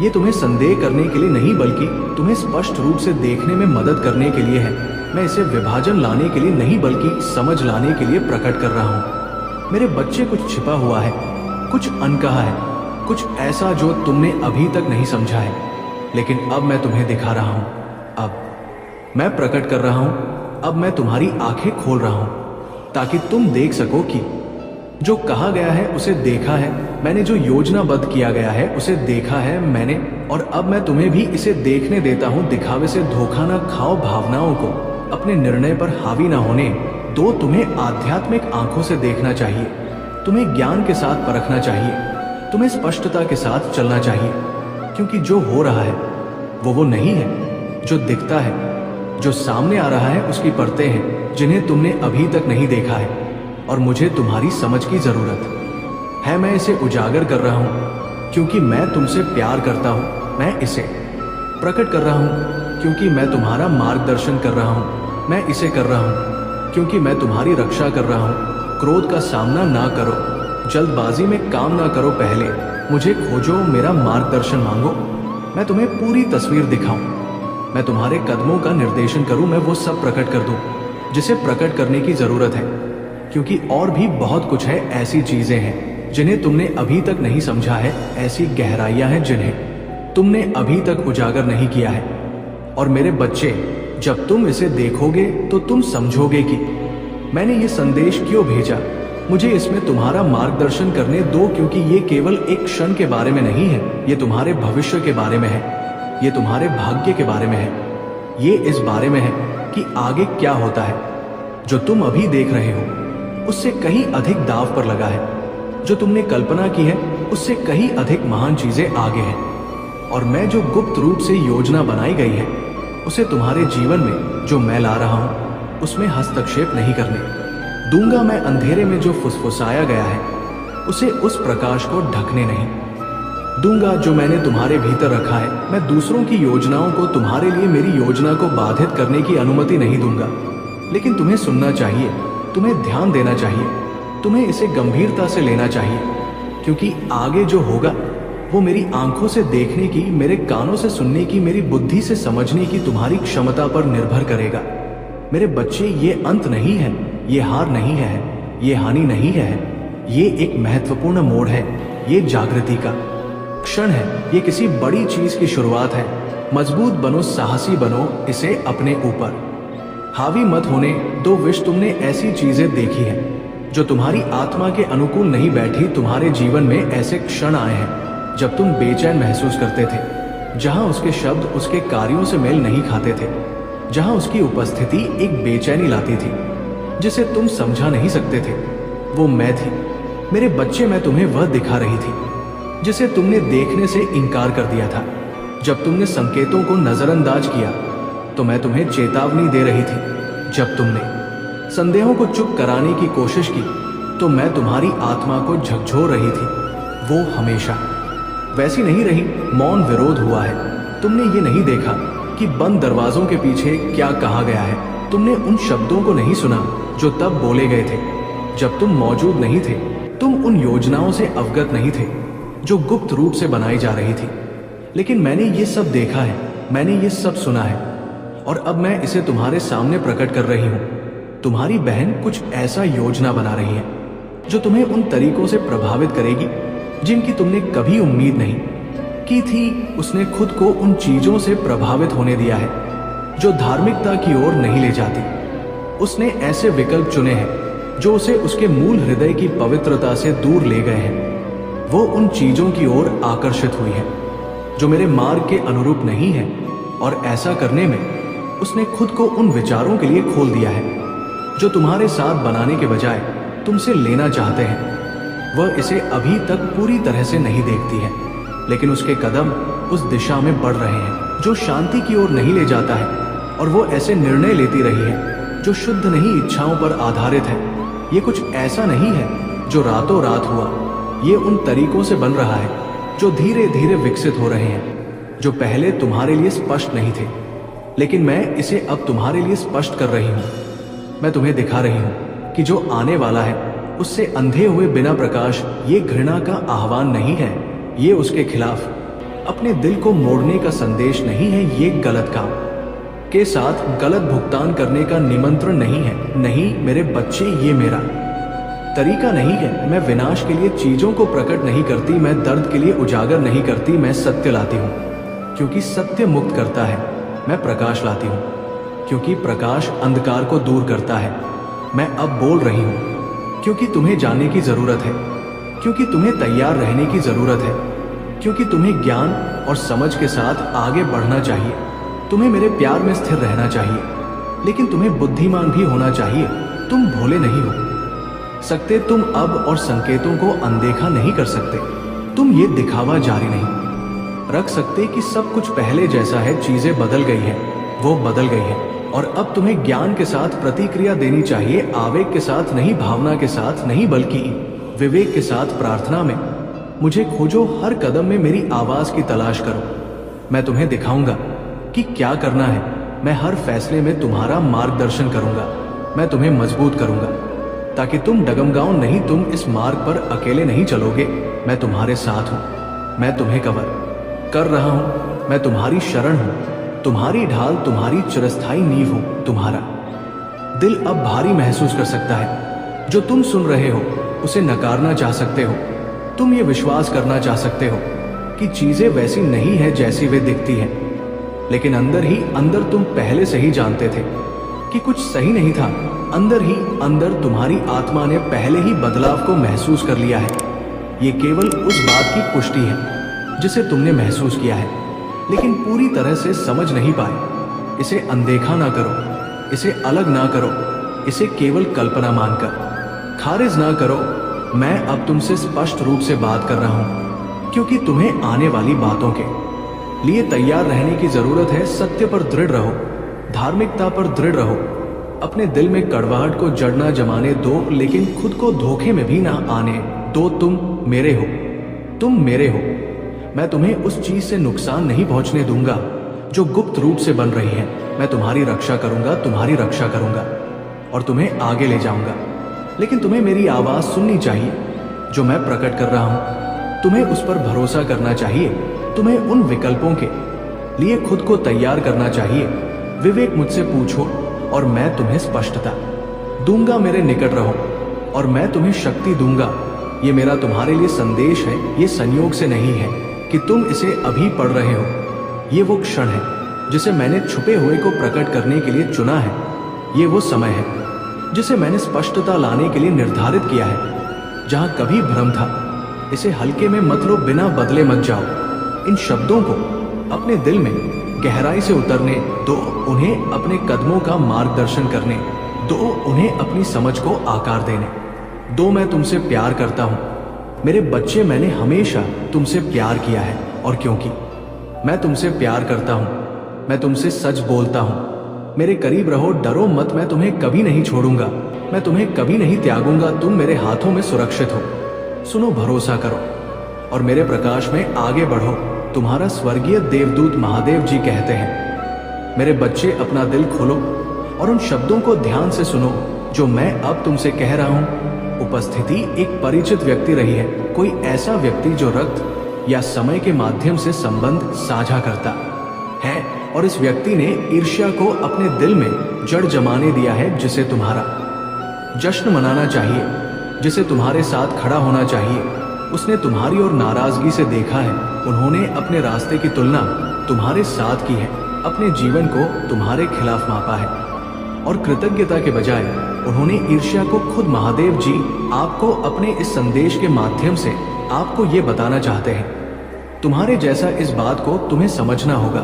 S1: ये तुम्हें संदेह करने के लिए नहीं बल्कि तुम्हें स्पष्ट रूप से देखने में मदद करने के लिए है। मैं इसे विभाजन लाने के लिए नहीं बल्कि समझ लाने के लिए प्रकट कर रहा हूं। मेरे बच्चे, कुछ छिपा हुआ है, कुछ अनकहा है, कुछ ऐसा जो तुमने अभी तक नहीं समझा है, लेकिन अब मैं तुम्हें दिखा रहा हूं। अब मैं प्रकट कर रहा हूं। अब मैं तुम्हारी आंखें खोल रहा हूं ताकि तुम देख सको कि जो कहा गया है उसे देखा है मैंने, जो योजनाबद्ध किया गया है उसे देखा है मैंने, और अब मैं तुम्हें भी इसे देखने देता हूं। दिखावे से धोखा न खाओ, भावनाओं को अपने निर्णय पर हावी ना होने दो। तुम्हें आध्यात्मिक आंखों से देखना चाहिए, तुम्हें ज्ञान के साथ परखना चाहिए, तुम्हें स्पष्टता के साथ चलना चाहिए, क्योंकि जो हो रहा है वो नहीं है जो दिखता है। जो सामने आ रहा है उसकी परतें हैं जिन्हें तुमने अभी तक नहीं देखा है, और मुझे तुम्हारी समझ की जरूरत है। मैं इसे उजागर कर रहा हूं क्योंकि मैं तुमसे प्यार करता हूं। मैं इसे प्रकट कर रहा हूं क्योंकि मैं तुम्हारा मार्गदर्शन कर रहा हूं। मैं इसे कर रहा हूं क्योंकि मैं तुम्हारी रक्षा कर रहा हूं। क्रोध का सामना ना करो, जल्दबाजी में काम ना करो। पहले मुझे खोजो, मेरा मार्गदर्शन मांगो, मैं तुम्हें पूरी तस्वीर दिखाऊं, मैं तुम्हारे कदमों का निर्देशन करूं, मैं वो सब प्रकट कर दूं जिसे प्रकट करने की जरूरत है। क्योंकि और भी बहुत कुछ है, ऐसी चीजें हैं जिन्हें तुमने अभी तक नहीं समझा है, ऐसी गहराइयां हैं जिन्हें तुमने अभी तक उजागर नहीं किया है। और मेरे बच्चे, जब तुम इसे देखोगे तो तुम समझोगे कि मैंने ये संदेश क्यों भेजा। मुझे इसमें तुम्हारा मार्गदर्शन करने दो, क्योंकि ये केवल एक क्षण के बारे में नहीं है, ये तुम्हारे भविष्य के बारे में है, ये तुम्हारे भाग्य के बारे में है, ये इस बारे में है कि आगे क्या होता है। जो तुम अभी देख रहे हो उससे कहीं अधिक दांव पर लगा है। जो तुमने कल्पना की है उससे कहीं अधिक महान चीजें आगे हैं। और मैं जो गुप्त रूप से योजना बनाई गई है उसे तुम्हारे जीवन में जो मैं ला रहा हूं उसमें हस्तक्षेप नहीं करने दूंगा। मैं अंधेरे में जो फुसफुसाया गया है उसे उस प्रकाश को ढकने नहीं दूंगा जो मैंने तुम्हारे भीतर रखा है। मैं दूसरों की योजनाओं को तुम्हारे लिए मेरी योजना को बाधित करने की अनुमति नहीं दूंगा। लेकिन तुम्हें सुनना चाहिए, तुम्हें ध्यान देना चाहिए, तुम्हें इसे गंभीरता से लेना चाहिए, क्योंकि आगे जो होगा वो मेरी आंखों से देखने की, मेरे कानों से सुनने की, मेरी बुद्धि से समझने की तुम्हारी क्षमता पर निर्भर करेगा। मेरे बच्चे, ये अंत नहीं है, ये हार नहीं है, ये हानि नहीं है, ये एक महत्वपूर्ण मोड़ है, ये जागृति का क्षण है, ये किसी बड़ी चीज की शुरुआत है। मजबूत बनो, साहसी बनो, इसे अपने ऊपर हावी मत होने दो। विश तुमने ऐसी चीजें देखी हैं जो तुम्हारी आत्मा के अनुकूल नहीं बैठी। तुम्हारे जीवन में ऐसे क्षण आए हैं जब तुम बेचैन महसूस करते थे, जहां उसके शब्द उसके कार्यों से मेल नहीं खाते थे, जहां उसकी उपस्थिति एक बेचैनी लाती थी जिसे तुम समझा नहीं सकते थे। वो मैं थी मेरे बच्चे, मैं तुम्हें वह दिखा रही थी जिसे तुमने देखने से इनकार कर दिया था। जब तुमने संकेतों को नजरअंदाज किया तो मैं तुम्हें चेतावनी दे रही थी। जब तुमने संदेहों को चुप कराने की कोशिश की तो मैं तुम्हारी आत्मा को झकझोर रही थी। वो हमेशा वैसी नहीं रही। मौन विरोध हुआ है। तुमने ये नहीं देखा कि बंद दरवाजों के पीछे क्या कहा गया है। तुमने उन शब्दों को नहीं सुना जो तब बोले गए थे जब तुम मौजूद नहीं थे। तुम उन योजनाओं से अवगत नहीं थे जो गुप्त रूप से बनाई जा रही थी। लेकिन मैंने ये सब देखा है, मैंने ये सब सुना है, और अब मैं इसे तुम्हारे सामने प्रकट कर रही हूं। तुम्हारी बहन कुछ ऐसा योजना बना रही है जो तुम्हें उन तरीकों से प्रभावित करेगी जिनकी तुमने कभी उम्मीद नहीं की थी। उसने खुद को उन चीजों से प्रभावित होने दिया है जो धार्मिकता की ओर नहीं ले जाती। उसने ऐसे विकल्प चुने हैं जो उसे उसके मूल हृदय की पवित्रता से दूर ले गए हैं। वो उन चीजों की ओर आकर्षित हुई है जो मेरे मार्ग के अनुरूप नहीं है, और ऐसा करने में उसने खुद को उन विचारों के लिए खोल दिया है जो तुम्हारे साथ बनाने के बजाय तुमसे लेना चाहते हैं। वह इसे अभी तक पूरी तरह से नहीं देखती है, लेकिन उसके कदम उस दिशा में बढ़ रहे हैं जो शांति की ओर नहीं ले जाता है, और वो ऐसे निर्णय लेती रही है जो शुद्ध नहीं इच्छाओं पर आधारित है। ये कुछ ऐसा नहीं है जो रातों रात हुआ, ये उन तरीकों से बन रहा है जो धीरे धीरे विकसित हो रहे हैं, जो पहले तुम्हारे लिए स्पष्ट नहीं थे, लेकिन मैं इसे अब तुम्हारे लिए स्पष्ट कर रही हूं। मैं तुम्हें दिखा रही हूं कि जो आने वाला है उससे अंधे हुए बिना प्रकाश। ये घृणा का आह्वान नहीं है, ये उसके खिलाफ अपने दिल को मोड़ने का संदेश नहीं है, ये गलत काम के साथ गलत भुगतान करने का निमंत्रण नहीं है। नहीं मेरे बच्चे, ये मेरा तरीका नहीं है। मैं विनाश के लिए चीजों को प्रकट नहीं करती, मैं दर्द के लिए उजागर नहीं करती, मैं सत्य लाती हूँ क्योंकि सत्य मुक्त करता है। मैं प्रकाश लाती हूँ क्योंकि प्रकाश अंधकार को दूर करता है। मैं अब बोल रही हूँ क्योंकि तुम्हें जानने की जरूरत है, क्योंकि तुम्हें तैयार रहने की जरूरत है, क्योंकि तुम्हें ज्ञान और समझ के साथ आगे बढ़ना चाहिए। तुम्हें मेरे प्यार में स्थिर रहना चाहिए, लेकिन तुम्हें बुद्धिमान भी होना चाहिए। तुम भोले नहीं हो सकते, तुम अब और संकेतों को अनदेखा नहीं कर सकते। तुम ये दिखावा जारी नहीं रख सकते कि सब कुछ पहले जैसा है, चीजें बदल गई है, वो बदल गई है, और अब तुम्हें ज्ञान के साथ प्रतिक्रिया देनी चाहिए, आवेग के साथ नहीं, भावना के साथ नहीं, बल्कि विवेक के साथ, प्रार्थना में। मुझे खोजो, हर कदम में मेरी आवाज की तलाश करो। मैं तुम्हें दिखाऊंगा कि क्या करना है। मैं हर फैसले में तुम्हारा मार्गदर्शन करूंगा। मैं तुम्हें मजबूत करूंगा ताकि तुम डगमगाओ नहीं। तुम इस मार्ग पर अकेले नहीं चलोगे, मैं तुम्हारे साथ हूं। मैं तुम्हें कवर कर रहा हूं, मैं तुम्हारी शरण हूं, तुम्हारी ढाल, तुम्हारी चिरस्थायी नींव हूं। तुम्हारा दिल अब भारी महसूस कर सकता है। जो तुम सुन रहे हो उसे नकारना चाह सकते हो। तुम ये विश्वास करना चाह सकते हो कि चीजें वैसी नहीं है जैसी वे दिखती हैं, लेकिन अंदर ही अंदर तुम पहले से ही जानते थे कि कुछ सही नहीं था। अंदर ही अंदर तुम्हारी आत्मा ने पहले ही बदलाव को महसूस कर लिया है। ये केवल उस बात की पुष्टि है जिसे तुमने महसूस किया है, लेकिन पूरी तरह से समझ नहीं पाए। इसे अनदेखा ना करो, इसे अलग ना करो, इसे केवल कल्पना मानकर खारिज ना करो। मैं अब तुमसे स्पष्ट रूप से बात कर रहा हूं क्योंकि तुम्हें आने वाली बातों के लिए तैयार रहने की जरूरत है। सत्य पर दृढ़ रहो, धार्मिकता पर दृढ़ रहो। अपने दिल में कड़वाहट को जड़ ना जमाने दो, लेकिन खुद को धोखे में भी ना आने दो। तुम मेरे हो, तुम मेरे हो। मैं तुम्हें उस चीज से नुकसान नहीं पहुंचने दूंगा जो गुप्त रूप से बन रही है। मैं तुम्हारी रक्षा करूंगा, तुम्हारी रक्षा करूंगा और तुम्हें आगे ले जाऊंगा। लेकिन तुम्हें मेरी आवाज सुननी चाहिए जो मैं प्रकट कर रहा हूं। तुम्हें उस पर भरोसा करना चाहिए। तुम्हें उन विकल्पों के लिए खुद को तैयार करना चाहिए। विवेक मुझसे पूछो और मैं तुम्हें स्पष्टता दूंगा। मेरे निकट रहो और मैं तुम्हें शक्ति दूंगा। ये मेरा तुम्हारे लिए संदेश है। ये संयोग से नहीं है कि तुम इसे अभी पढ़ रहे हो। ये वो क्षण है जिसे मैंने छुपे हुए को प्रकट करने के लिए चुना है। ये वो समय है जिसे मैंने स्पष्टता लाने के लिए निर्धारित किया है। जहां कभी भ्रम था, इसे हल्के में मत लो, बिना बदले मत जाओ। इन शब्दों को अपने दिल में गहराई से उतरने दो, उन्हें अपने कदमों का मार्गदर्शन करने दो, उन्हें अपनी समझ को आकार देने दो। मैं तुमसे प्यार करता हूं मेरे बच्चे, मैंने हमेशा तुमसे प्यार किया है, और क्योंकि मैं तुमसे प्यार करता हूं, मैं तुमसे सच बोलता हूं। मेरे करीब रहो, डरो मत, मैं तुम्हें कभी नहीं छोड़ूंगा, मैं तुम्हें कभी नहीं त्यागूंगा। तुम मेरे हाथों में सुरक्षित हो। सुनो, भरोसा करो और मेरे प्रकाश में आगे बढ़ो। तुम्हारा स्वर्गीय देवदूत महादेव जी कहते हैं, मेरे बच्चे अपना दिल खोलो और उन शब्दों को ध्यान से सुनो जो मैं अब तुमसे कह रहा हूं। उपस्थिति एक परिचित व्यक्ति रही है, कोई ऐसा व्यक्ति जो रक्त या समय के माध्यम से संबंध साझा करता है, और इस व्यक्ति ने ईर्ष्या को अपने दिल में जड़ जमाने दिया है, जिसे तुम्हारा जश्न मनाना चाहिए, जिसे तुम्हारे साथ खड़ा होना चाहिए। उसने तुम्हारी और नाराजगी से देखा है, उन्होंने अपने रास्ते की तुलना तुम्हारे साथ की है, अपने जीवन को तुम्हारे खिलाफ मापा है, और कृतज्ञता के बजाय उन्होंने ईर्ष्या को खुद महादेव जी आपको अपने इस संदेश के माध्यम से आपको ये बताना चाहते हैं। तुम्हारे जैसा इस बात को तुम्हें समझना होगा।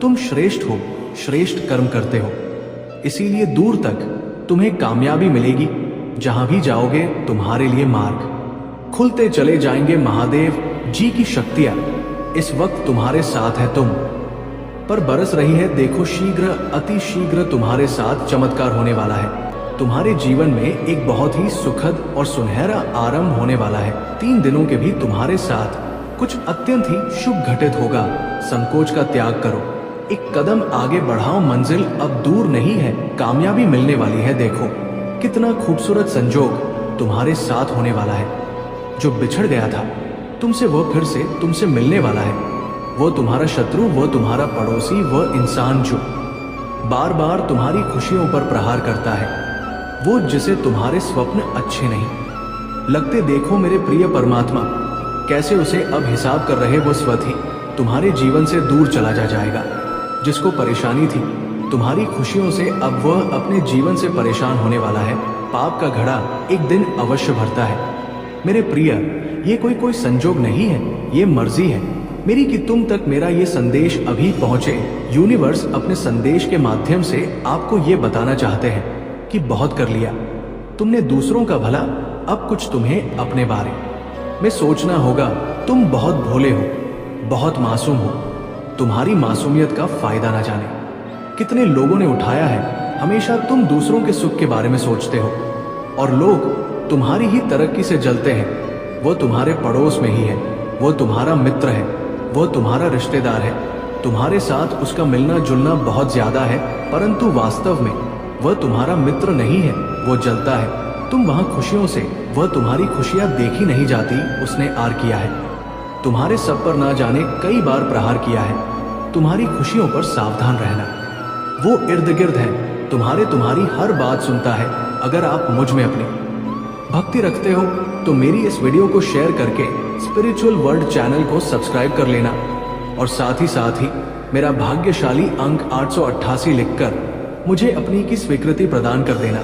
S1: तुम श्रेष्ठ हो, श्रेष्ठ कर्म करते हो, इसीलिए दूर तक तुम्हें कामयाबी मिलेगी। जहां भी जाओगे तुम्हारे लिए मार्ग खुलते चले जाएंगे। महादेव जी की शक्तियां इस वक्त तुम्हारे साथ है, तुम पर बरस रही है। देखो शीघ्र, अति शीघ्र तुम्हारे साथ चमत्कार होने वाला है। तुम्हारे जीवन में एक बहुत ही सुखद और सुनहरा आरंभ होने वाला है। 3 दिनों के भी तुम्हारे साथ कुछ अत्यंत ही शुभ घटित होगा। संकोच का त्याग करो, एक कदम आगे बढ़ाओ, मंजिल अब दूर नहीं है, कामयाबी मिलने वाली है। देखो कितना खूबसूरत संजोग तुम्हारे साथ होने वाला है। जो बिछड़ गया था तुमसे वो फिर से तुमसे मिलने वाला है। वो तुम्हारा शत्रु, वो तुम्हारा पड़ोसी, वो इंसान जो बार बार तुम्हारी खुशियों पर प्रहार करता है, वो जिसे तुम्हारे स्वप्न अच्छे नहीं लगते। देखो मेरे प्रिय परमात्मा, कैसे उसे अब हिसाब कर रहे वो स्वत ही तुम्हारे जीवन से दूर चला जाएगा। जिसको परेशानी थी तुम्हारी खुशियों से, अब वह अपने जीवन से परेशान होने वाला है। पाप का घड़ा एक दिन अवश्य भरता है। मेरे प्रिय, ये कोई संजोग नहीं है, ये मर्जी है मेरी कि तुम तक मेरा ये संदेश अभी पहुंचे। यूनिवर्स अपने संदेश के माध्यम से आपको ये बताना चाहते हैं कि बहुत कर लिया तुमने दूसरों का भला, अब कुछ तुम्हें अपने बारे में सोचना होगा। तुम बहुत भोले हो, बहुत मासूम हो, तुम्हारी मासूमियत का फायदा ना जाने कितने लोगों ने उठाया है। हमेशा तुम दूसरों के सुख के बारे में सोचते हो और लोग तुम्हारी ही तरक्की से जलते हैं। वो तुम्हारे पड़ोस में ही है, वो तुम्हारा मित्र है, वो तुम्हारा रिश्तेदार है। तुम्हारे साथ उसका मिलना जुलना बहुत ज्यादा है, परंतु वास्तव में वह तुम्हारा मित्र नहीं है, वो जलता है। तुम वहां खुशियों से, वह तुम्हारी खुशियां देखी नहीं जाती, उसने आर किया है। तुम्हारे सब पर ना जाने कई बार प्रहार किया है। तुम्हारी खुशियों पर सावधान रहना। वो इर्द गिर्द है, तुम्हारी हर बात सुनता है। अगर आप मुझ में अपनी भक्ति रखते हो तो मेरी इस वीडियो को शेयर करके स्पिरिचुअल वर्ल्ड चैनल को सब्सक्राइब कर लेना, और साथ ही मेरा भाग्यशाली अंक 888 लिखकर मुझे अपनी की स्वीकृति प्रदान कर देना।